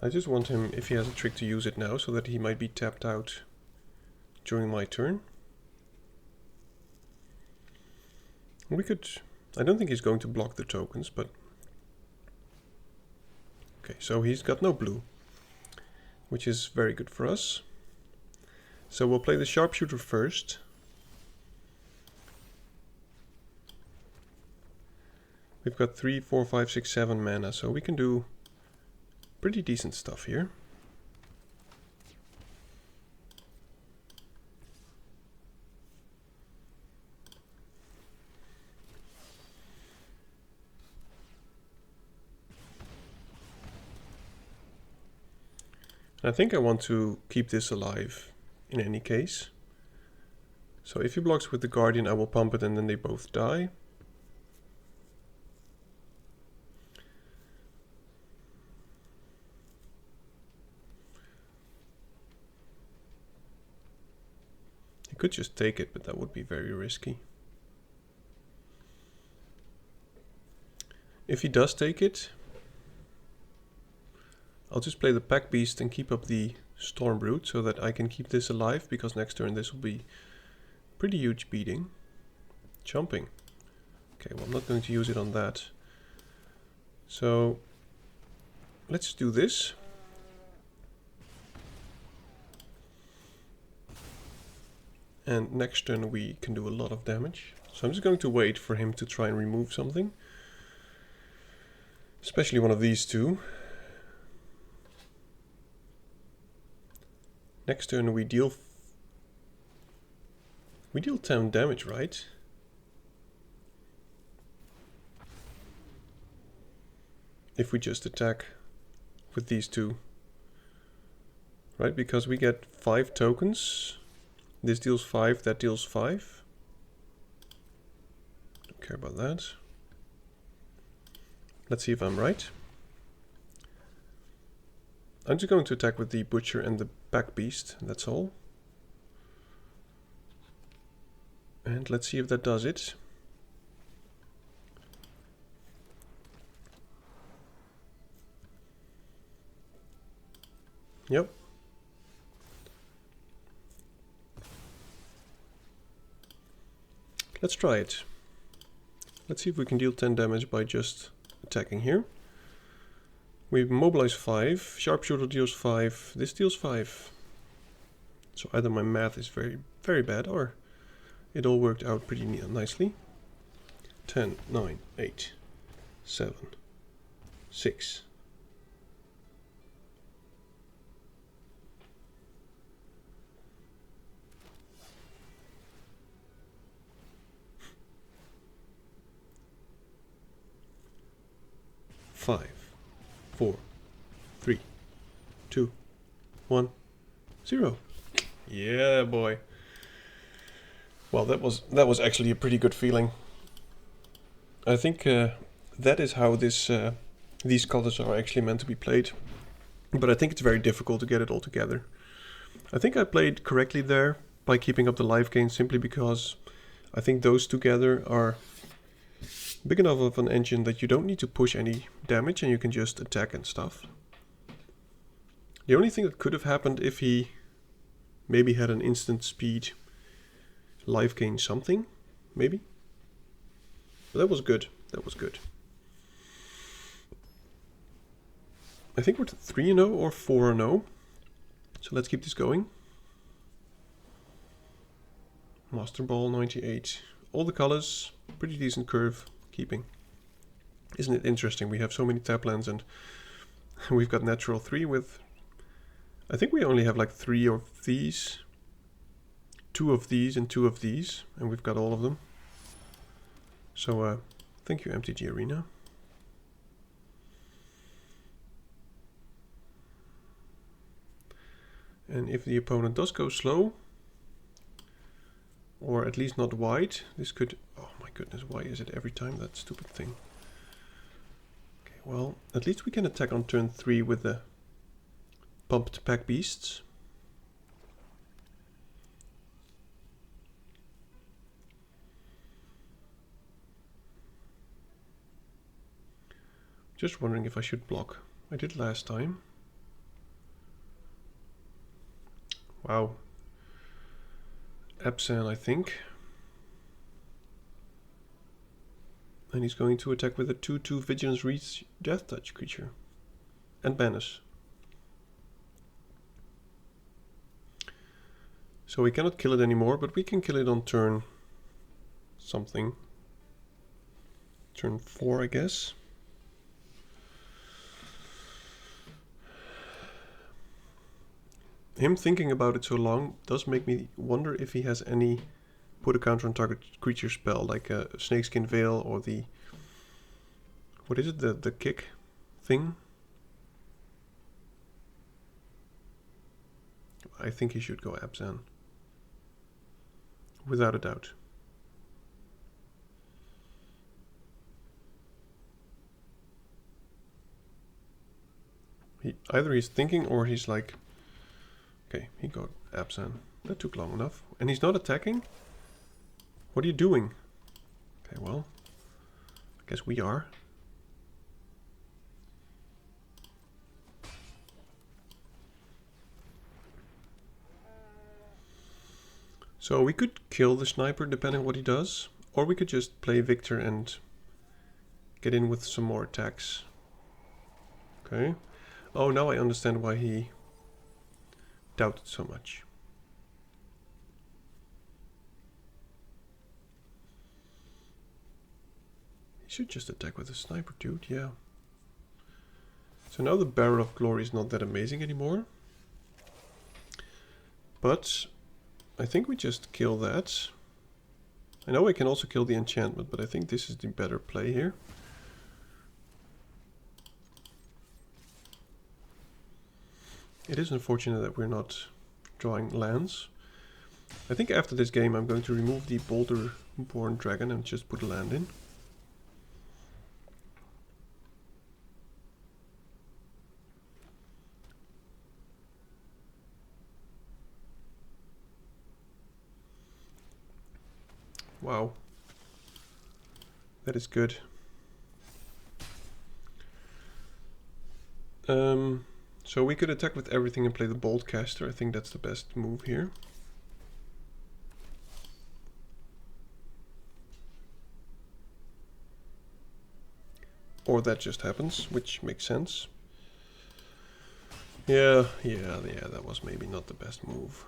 I just want him, if he has a trick, to use it now, so that he might be tapped out during my turn. We could... I don't think he's going to block the tokens, but... Okay, so he's got no blue, which is very good for us. So we'll play the Sharpshooter first. We've got 3, 4, 5, 6, 7 mana, so we can do pretty decent stuff here. I think I want to keep this alive in any case. So if he blocks with the Guardian, I will pump it and then they both die. He could just take it, but that would be very risky. If he does take it, I'll just play the Pack Beast and keep up the Stormbrute so that I can keep this alive, because next turn this will be pretty huge beating. Jumping. Okay, well I'm not going to use it on that. So let's do this. And next turn we can do a lot of damage. So I'm just going to wait for him to try and remove something. Especially one of these two. Next turn we deal 10 damage, right? If we just attack with these two. Right, because we get 5 tokens. This deals 5, that deals 5. Don't care about that. Let's see if I'm right. I'm just going to attack with the Butcher and the Back Beast, that's all. And let's see if that does it. Yep. Let's try it. Let's see if we can deal 10 damage by just attacking here. We mobilize 5, Sharpshooter deals 5, this deals 5. So either my math is very, very bad or it all worked out pretty nicely. 10, 9, 8, 7, 6. Five, 4, 3, 2, 1, 0. Yeah, boy. Well, that was actually a pretty good feeling. I think that is how these colors are actually meant to be played. But I think it's very difficult to get it all together. I think I played correctly there by keeping up the life gain simply because I think those together are big enough of an engine that you don't need to push any damage and you can just attack and stuff. The only thing that could have happened if he maybe had an instant speed life gain something, maybe. But that was good, that was good. I think we're 3-0 or 4-0. So let's keep this going. Master Ball 98. All the colors, pretty decent curve. Keeping. Isn't it interesting? We have so many tap lands and we've got natural 3 with... I think we only have like 3 of these. 2 of these and 2 of these. And we've got all of them. So thank you MTG Arena. And if the opponent does go slow, or at least not wide, this could... Oh my goodness, why is it every time that stupid thing? Okay, well, at least we can attack on turn 3 with the pumped pack beasts. Just wondering if I should block. I did last time. Wow. Absan, I think. And he's going to attack with a 2/2 Vigilance Reach deathtouch creature. And banish. So we cannot kill it anymore, but we can kill it on turn something. Turn 4, I guess. Him thinking about it so long does make me wonder if he has any put a counter on target creature spell, like a Snakeskin Veil or the... What is it? The kick thing? I think he should go Absan. Without a doubt. Either he's thinking or he's like... Okay, he got Absan. That took long enough. And he's not attacking? What are you doing? Okay, well, I guess we are. So we could kill the sniper depending on what he does. Or we could just play Victor and get in with some more attacks. Okay. Oh, now I understand why he doubted so much. should just attack with a sniper, dude, yeah. So now the Barrel of Glory is not that amazing anymore. But I think we just kill that. I know I can also kill the enchantment, but I think this is the better play here. It is unfortunate that we're not drawing lands. I think after this game I'm going to remove the Boulder-born dragon and just put a land in. Wow. That is good. So we could attack with everything and play the Bolt Caster. I think that's the best move here. Or that just happens, which makes sense. Yeah, that was maybe not the best move.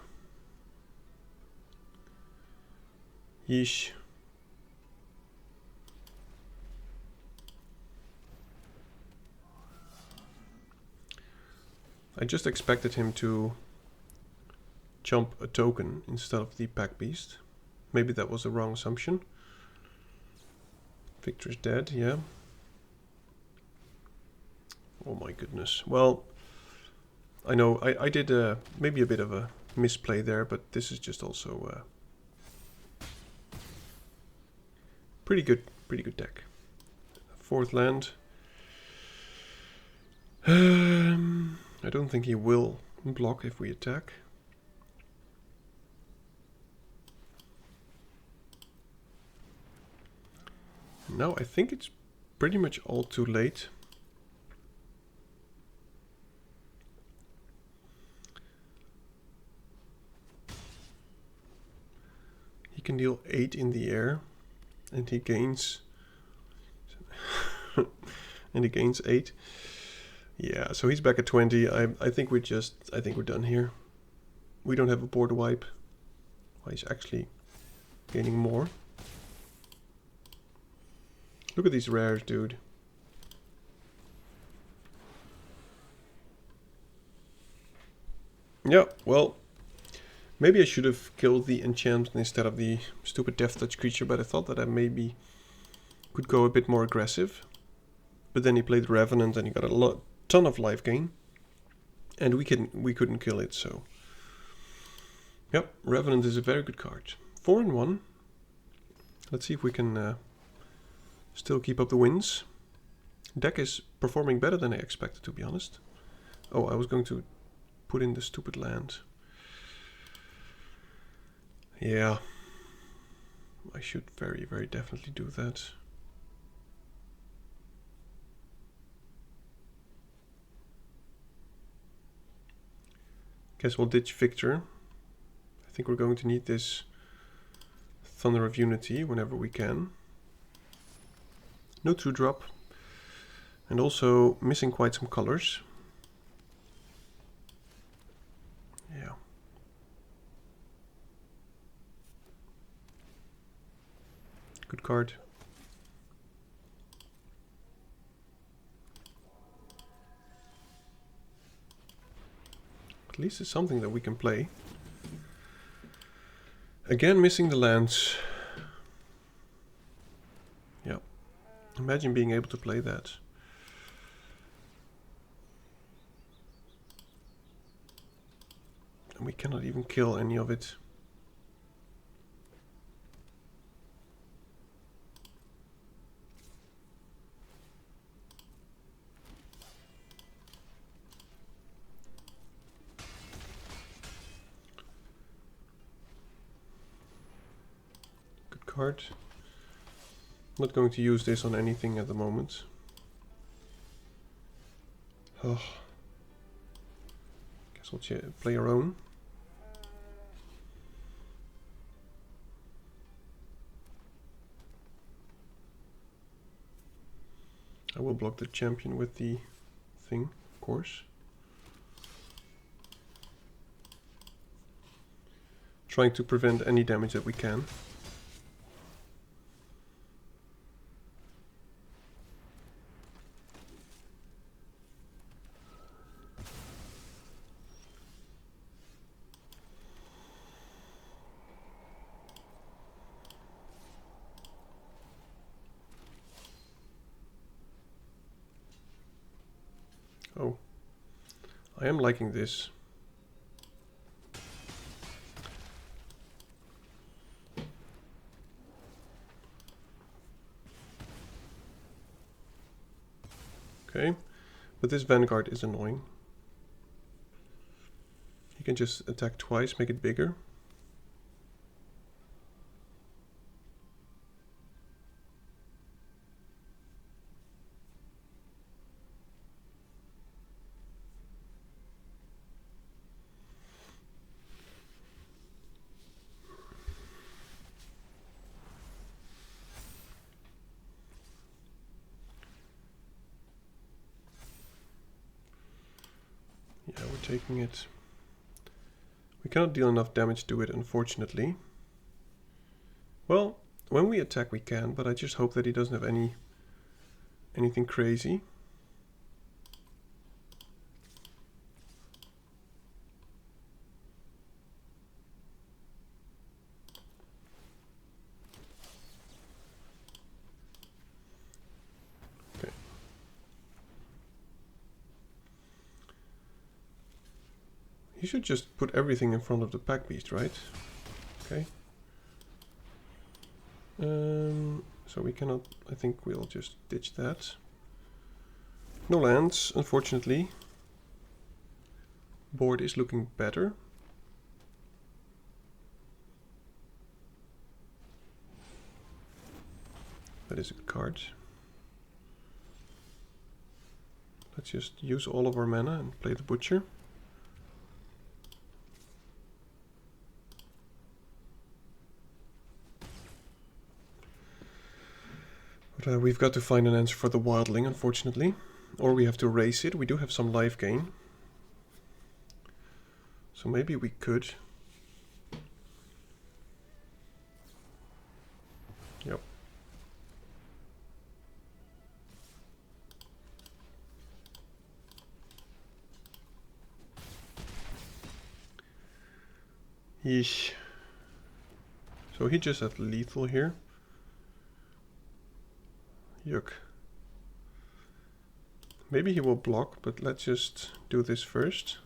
Yeesh. I just expected him to jump a token instead of the Pack Beast. Maybe that was a wrong assumption. Victor's dead, yeah. Oh my goodness. Well, I know I did maybe a bit of a misplay there, but this is just also pretty good deck. Fourth land. I don't think he will block if we attack. Now I think it's pretty much all too late. He can deal 8 in the air and he gains and he gains 8. Yeah, so he's back at 20. I think we're done here. We don't have a board wipe. Well, he's actually gaining more. Look at these rares, dude. Yeah, well, maybe I should have killed the enchantment instead of the stupid deathtouch creature, but I thought that I maybe could go a bit more aggressive. But then he played Revenant and he got a ton of life gain, and we couldn't kill it. So, yep, Revenant is a very good card. 4-1. Let's see if we can still keep up the wins. Deck is performing better than I expected, to be honest. Oh, I was going to put in the stupid land. Yeah, I should very definitely do that. Guess we'll ditch Victor. I think we're going to need this Thunder of Unity whenever we can. No 2-drop. And also missing quite some colors. Yeah. Good card. At least it's something that we can play. Again, missing the lands. Yeah. Imagine being able to play that. And we cannot even kill any of it. Card. Not going to use this on anything at the moment. Oh. Guess we'll play our own. I will block the champion with the thing, of course. Trying to prevent any damage that we can. I am liking this. Okay, but this Vanguard is annoying. He can just attack twice, make it bigger. Yeah, we're taking it. We cannot deal enough damage to it, unfortunately. Well, when we attack we can, but I just hope that he doesn't have anything crazy. Okay. He should just put everything in front of the pack beast, right? Okay. So we cannot, I think we'll just ditch that. No lands, unfortunately. Board is looking better. That is a card. Let's just use all of our mana and play the Butcher. But we've got to find an answer for the Wildling, unfortunately. Or we have to race it. We do have some life gain. So maybe we could. Yep. Yeesh. So he just had lethal here. Yuck. Maybe he will block, but let's just do this first.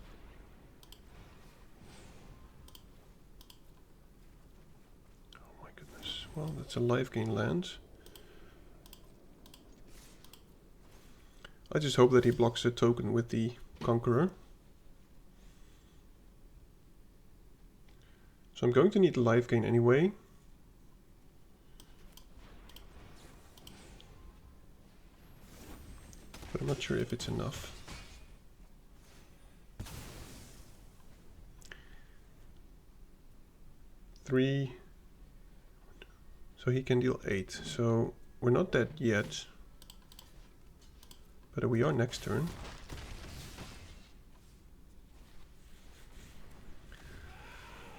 Oh my goodness. Well, that's a life gain land. I just hope that he blocks a token with the Conqueror. So I'm going to need life gain anyway. But I'm not sure if it's enough. Three. So he can deal 8. So we're not dead yet. But we are next turn.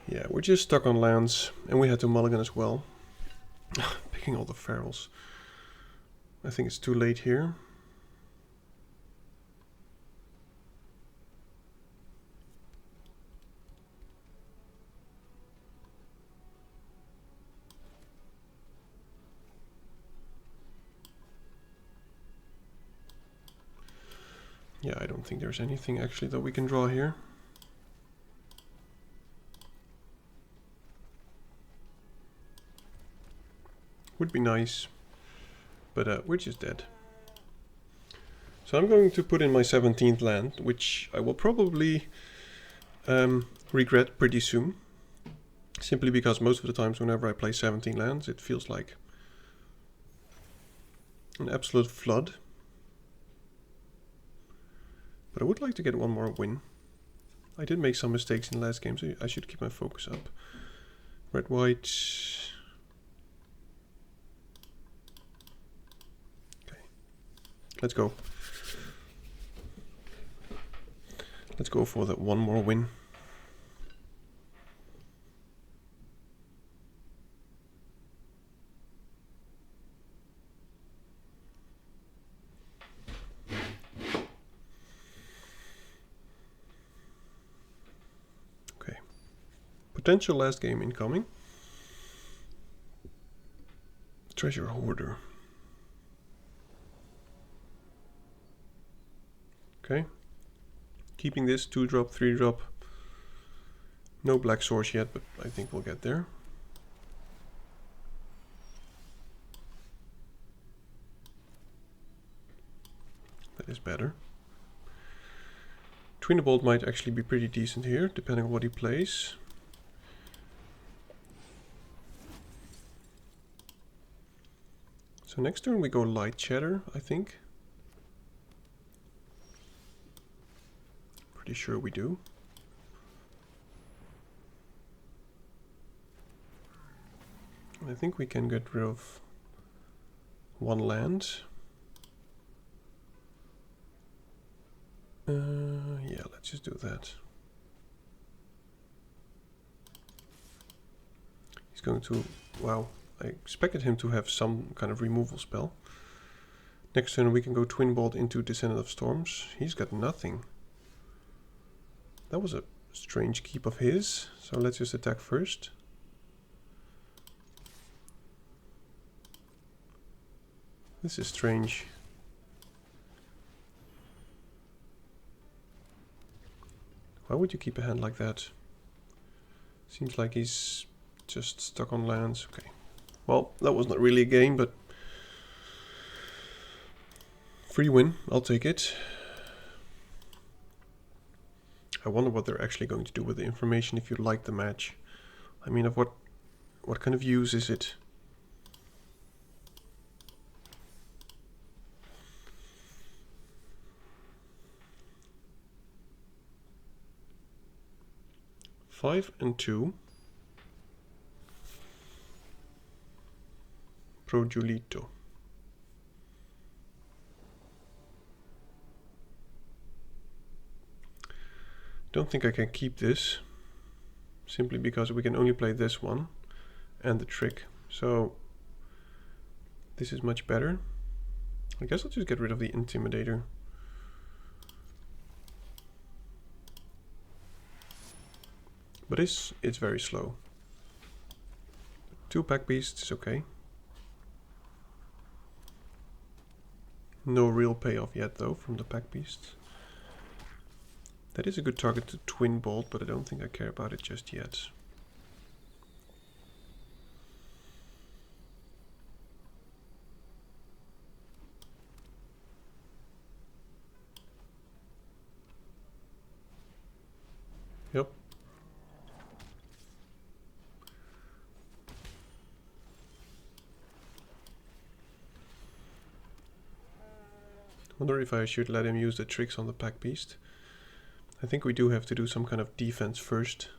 Yeah, we're just stuck on lands. And we had to mulligan as well. Picking all the ferals. I think it's too late here. Yeah, I don't think there's anything actually that we can draw here. Would be nice, but we're just dead. So I'm going to put in my 17th land, which I will probably regret pretty soon. Simply because most of the times whenever I play 17 lands, it feels like an absolute flood. But I would like to get one more win. I did make some mistakes in the last game, so I should keep my focus up. Red, white. Okay. Let's go. Let's go for that one more win. Potential last game incoming. Treasure Hoarder. Okay. Keeping this 2-drop, 3-drop. No black source yet, but I think we'll get there. That is better. Twinbolt might actually be pretty decent here, depending on what he plays. So next turn we go Light Chatter, I think. Pretty sure we do. I think we can get rid of one land. Yeah, let's just do that. He's going to... Wow, I expected him to have some kind of removal spell. Next turn we can go Twinbolt into Descendant of Storms. He's got nothing. That was a strange keep of his. So let's just attack first. This is strange. Why would you keep a hand like that? Seems like he's just stuck on lands. Okay. Well, that was not really a game, but free win. I'll take it. I wonder what they're actually going to do with the information if you like the match. I mean, of what kind of use is it? Five and 2. Pro Julito. Don't think I can keep this, simply because we can only play this one and the trick. So this is much better. I guess I'll just get rid of the Intimidator. But it's very slow. 2 pack beasts is okay. No real payoff yet though from the pack beasts. That is a good target to Twinbolt, but I don't think I care about it just yet. Yep. Wonder if I should let him use the tricks on the pack beast. I think we do have to do some kind of defense first.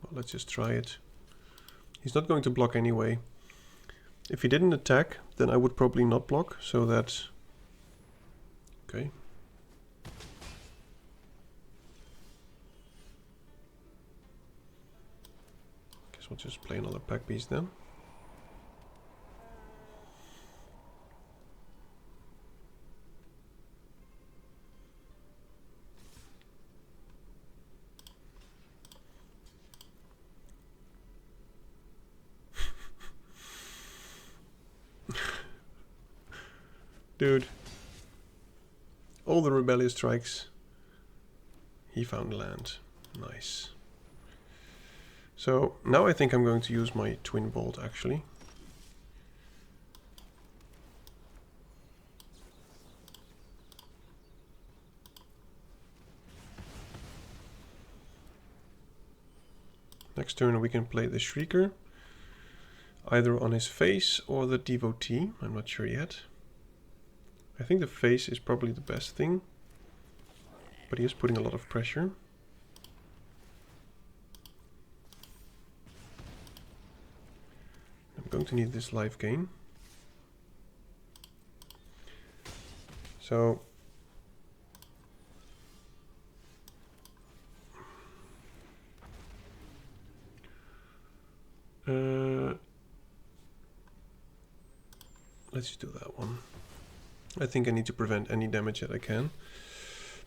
Well, let's just try it. He's not going to block anyway. If he didn't attack, then I would probably not block, so that... Okay. Guess we'll just play another pack beast then. Dude, all the rebellious strikes, he found land. Nice. So now I think I'm going to use my Twinbolt actually. Next turn we can play the Shrieker, either on his face or the Devotee, I'm not sure yet. I think the face is probably the best thing, but he is putting a lot of pressure. I'm going to need this life gain. So let's just do that one. I think I need to prevent any damage that I can.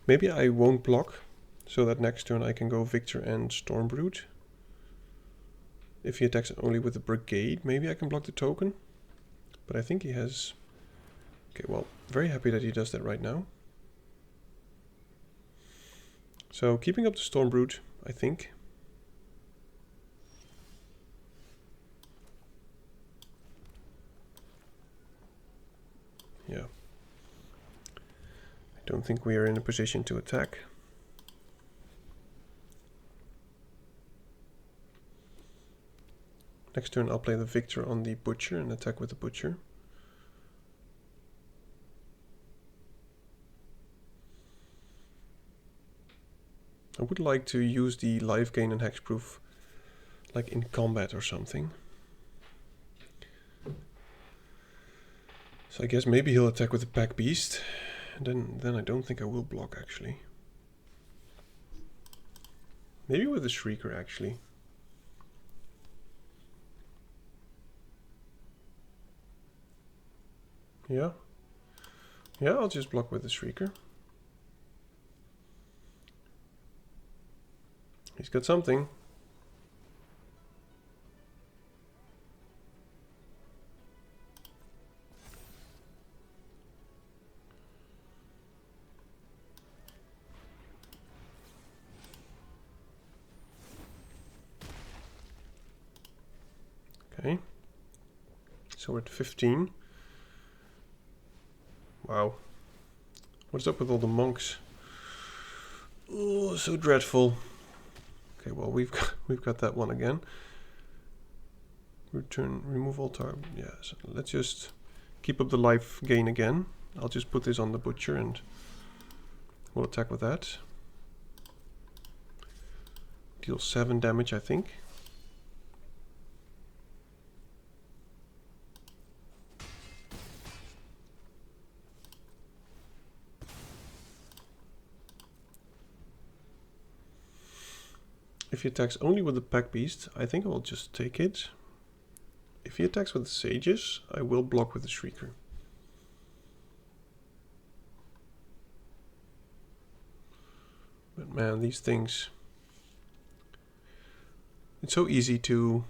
Maybe I won't block, so that next turn I can go Victor and Stormbrood. If he attacks only with the Brigade, maybe I can block the token. But I think he has Okay, well, very happy that he does that right now. So keeping up the Stormbrood, I think. Yeah. I don't think we are in a position to attack. Next turn I'll play the Victor on the Butcher and attack with the Butcher. I would like to use the life gain and hexproof like in combat or something. So I guess maybe he'll attack with the Pack Beast. And then I don't think I will block actually. Maybe with the Shrieker actually. Yeah. Yeah, I'll just block with the Shrieker. He's got something. Okay. So we're at 15. Wow. What's up with all the monks? Oh, so dreadful. Okay, well we've got that one again. Remove all target. Yeah, so let's just keep up the life gain again. I'll just put this on the Butcher and we'll attack with that. Deal 7 damage, I think. If he attacks only with the Pack Beast, I think I will just take it. If he attacks with the Sages, I will block with the Shrieker. But man, these things... It's so easy to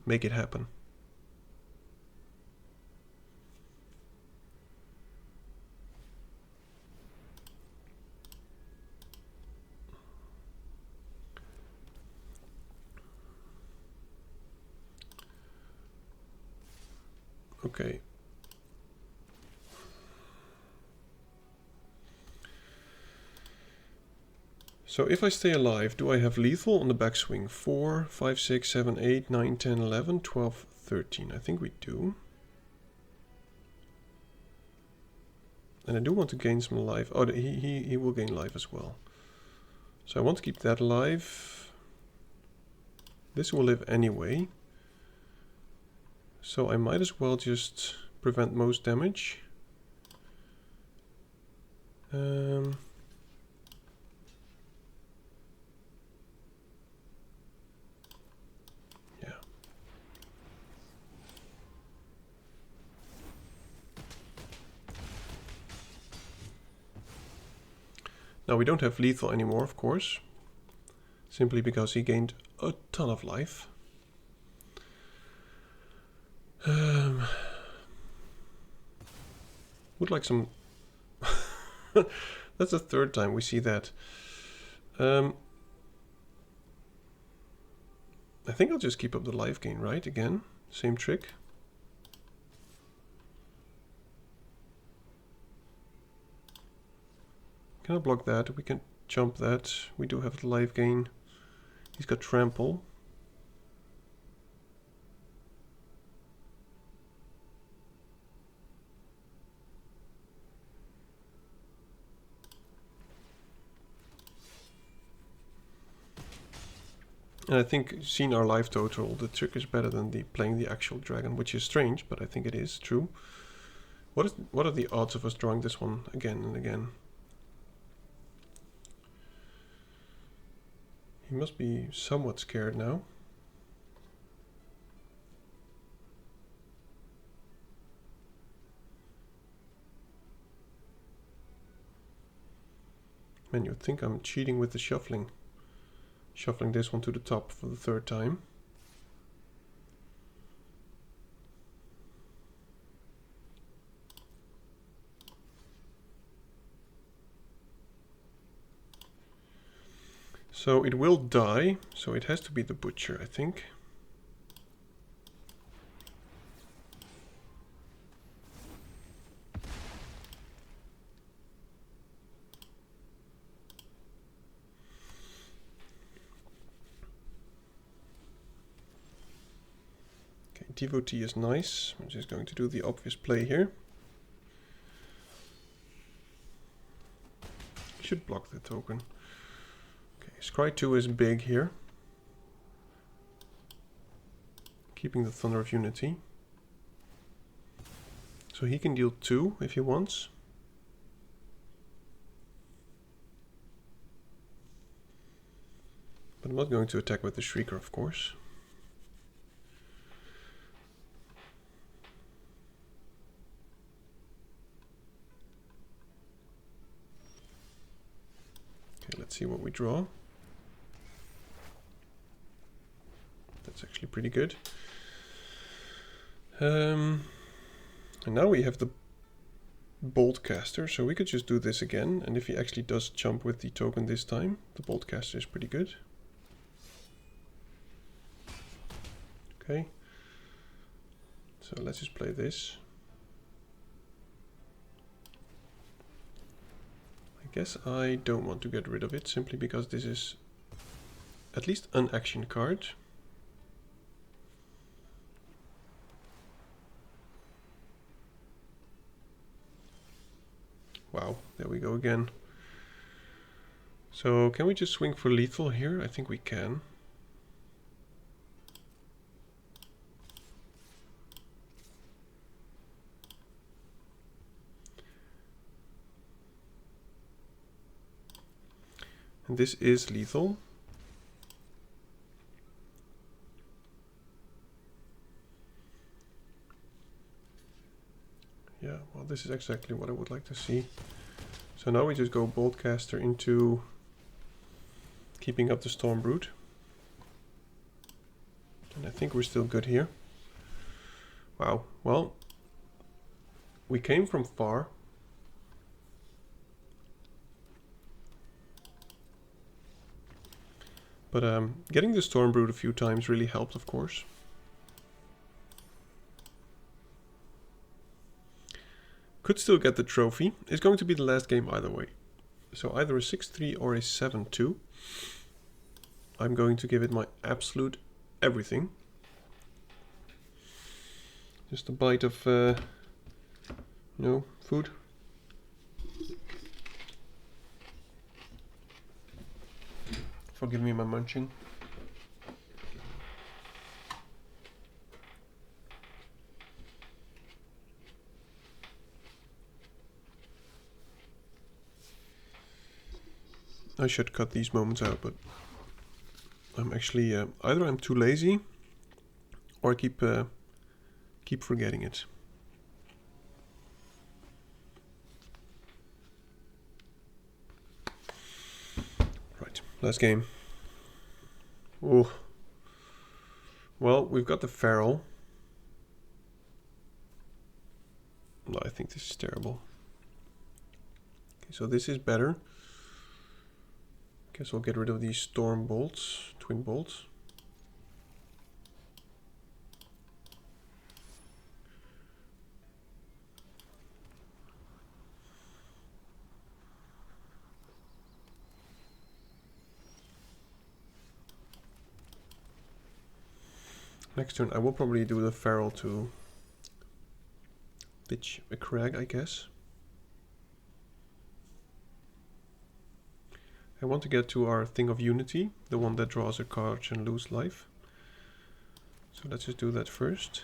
make it happen. Okay. So if I stay alive, do I have lethal on the backswing? 4, 5, 6, 7, 8, 9, 10, 11, 12, 13. I think we do. And I do want to gain some life. Oh, he will gain life as well. So I want to keep that alive. This will live anyway. So I might as well just prevent most damage. Yeah. Now we don't have lethal anymore, of course. Simply because he gained a ton of life. Would like some... That's the third time we see that. I think I'll just keep up the life gain, right? Again, same trick. Can I block that? We can jump that. We do have the life gain. He's got trample. And I think, seeing our life total, the trick is better than playing the actual dragon, which is strange, but I think it is true. What are the odds of us drawing this one again and again? He must be somewhat scared now. Man, you'd think I'm cheating with the shuffling. Shuffling this one to the top for the third time. So it will die, so it has to be the butcher, I think. Okay, devotee is nice. I'm just going to do the obvious play here. Should block the token. Okay, Scry 2 is big here. Keeping the Thunder of Unity. So he can deal 2 if he wants. But I'm not going to attack with the Shrieker, of course. Okay, let's see what we draw. That's actually pretty good. And now we have the Bolt Caster, so we could just do this again, and if he actually does jump with the token this time, the Bolt Caster is pretty good. Okay, so let's just play this. I guess I don't want to get rid of it, simply because this is at least an action card. Wow, there we go again. So can we just swing for lethal here? I think we can. And this is lethal. Yeah, well, this is exactly what I would like to see. So now we just go Boltcaster into keeping up the Stormbrood. And I think we're still good here. Wow, well, we came from far. But getting the Stormbrood a few times really helped, of course. Could still get the trophy. It's going to be the last game either way. So either a 6-3 or a 7-2. I'm going to give it my absolute everything. Just a bite of, food. Forgive me my munching. I should cut these moments out, but I'm actually either I'm too lazy or I keep forgetting it. Right, last game. Oh, well, we've got the Feral. No, I think this is terrible. Okay, so this is better. Guess I'll get rid of these Storm Bolts, Twin Bolts. Next turn I will probably do the Feral to pitch a Crag, I guess. I want to get to our Thing of Unity, the one that draws a card and lose life. So let's just do that first.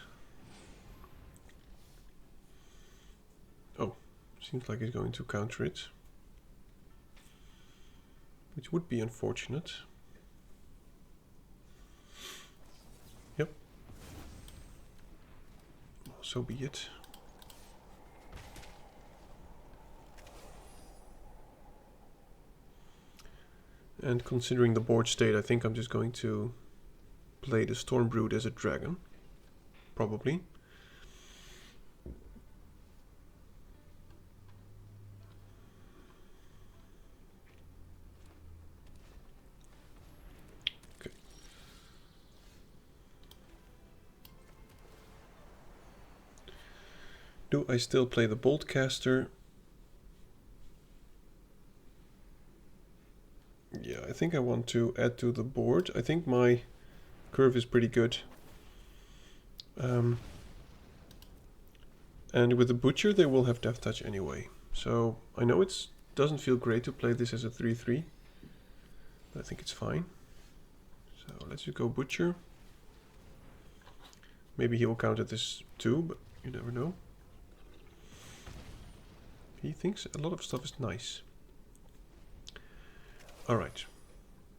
Oh, seems like it's going to counter it. Which would be unfortunate. Yep. Well, so be it. And considering the board state, I think I'm just going to play the Stormbrood as a dragon. Probably. Do I still play the Boltcaster? Yeah, I think I want to add to the board. I think my curve is pretty good. And with the Butcher they will have Death Touch anyway. So I know it doesn't feel great to play this as a 3-3. But I think it's fine. So let's just go Butcher. Maybe he will counter this too, but you never know. He thinks a lot of stuff is nice. Alright.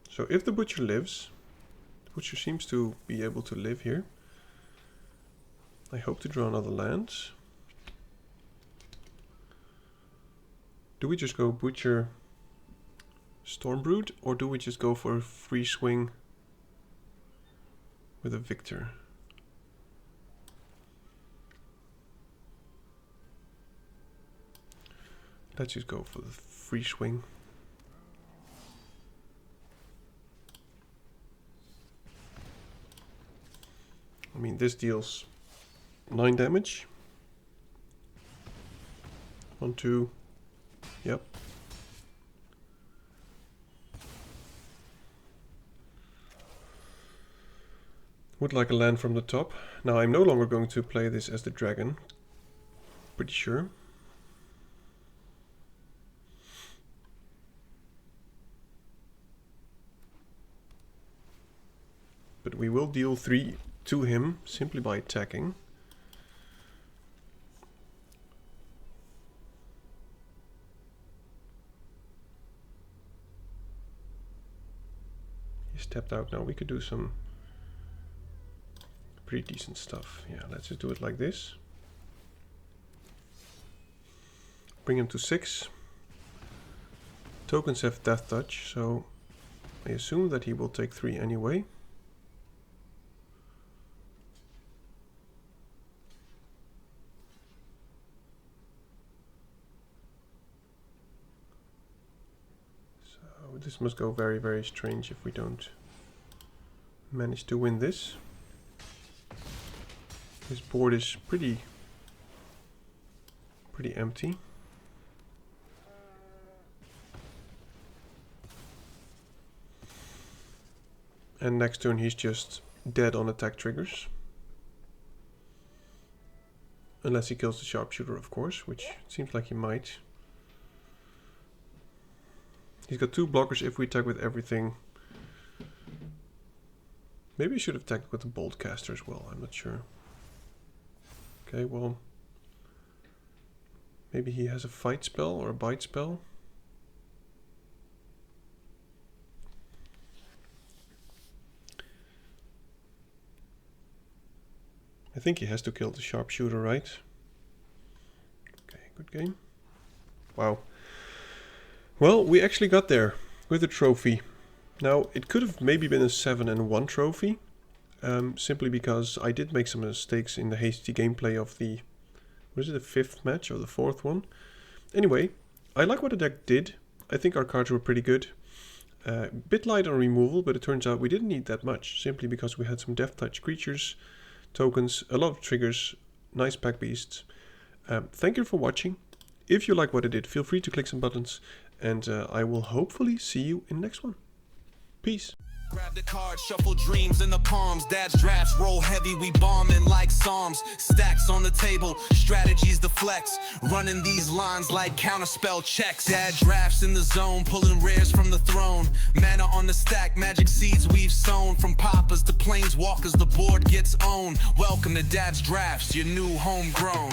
So if the Butcher lives, the Butcher seems to be able to live here. I hope to draw another land. Do we just go Butcher Stormbrood, or do we just go for a free swing with a Victor? Let's just go for the free swing. I mean, this deals 9 damage. 1, 2. Yep. Would like a land from the top. Now I'm no longer going to play this as the dragon. Pretty sure. But we will deal 3 to him simply by attacking. He stepped out now. We could do some pretty decent stuff. Yeah, let's just do it like this. Bring him to 6. Tokens have Death Touch, so I assume that he will take 3 anyway. So this must go very, very strange if we don't manage to win this. This board is pretty empty. And next turn he's just dead on attack triggers. Unless he kills the Sharpshooter, of course, which seems like he might. He's got 2 blockers if we attack with everything. Maybe I should have attacked with the Boltcaster as well, I'm not sure. Okay, well, maybe he has a fight spell or a bite spell. I think he has to kill the Sharpshooter, right? Okay, good game. Wow. Well, we actually got there with a trophy. Now, it could have maybe been a 7-1 trophy. Simply because I did make some mistakes in the hasty gameplay of the, was it the 5th match or the 4th one? Anyway, I like what the deck did. I think our cards were pretty good. Bit light on removal, but it turns out we didn't need that much, simply because we had some Death Touch creatures, tokens, a lot of triggers, nice pack beasts. Thank you for watching. If you like what I did, feel free to click some buttons, and I will hopefully see you in the next one. Peace. Grab the card, shuffle dreams in the palms. Dad's drafts roll heavy, we bombing like psalms. Stacks on the table, strategies to flex. Running these lines like counterspell checks. Dad drafts in the zone, pulling rares from the throne. Mana on the stack, magic seeds we've sown. From poppers to planeswalkers, the board gets owned. Welcome to Dad's drafts, your new homegrown.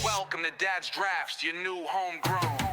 Welcome to Dad's drafts, your new homegrown.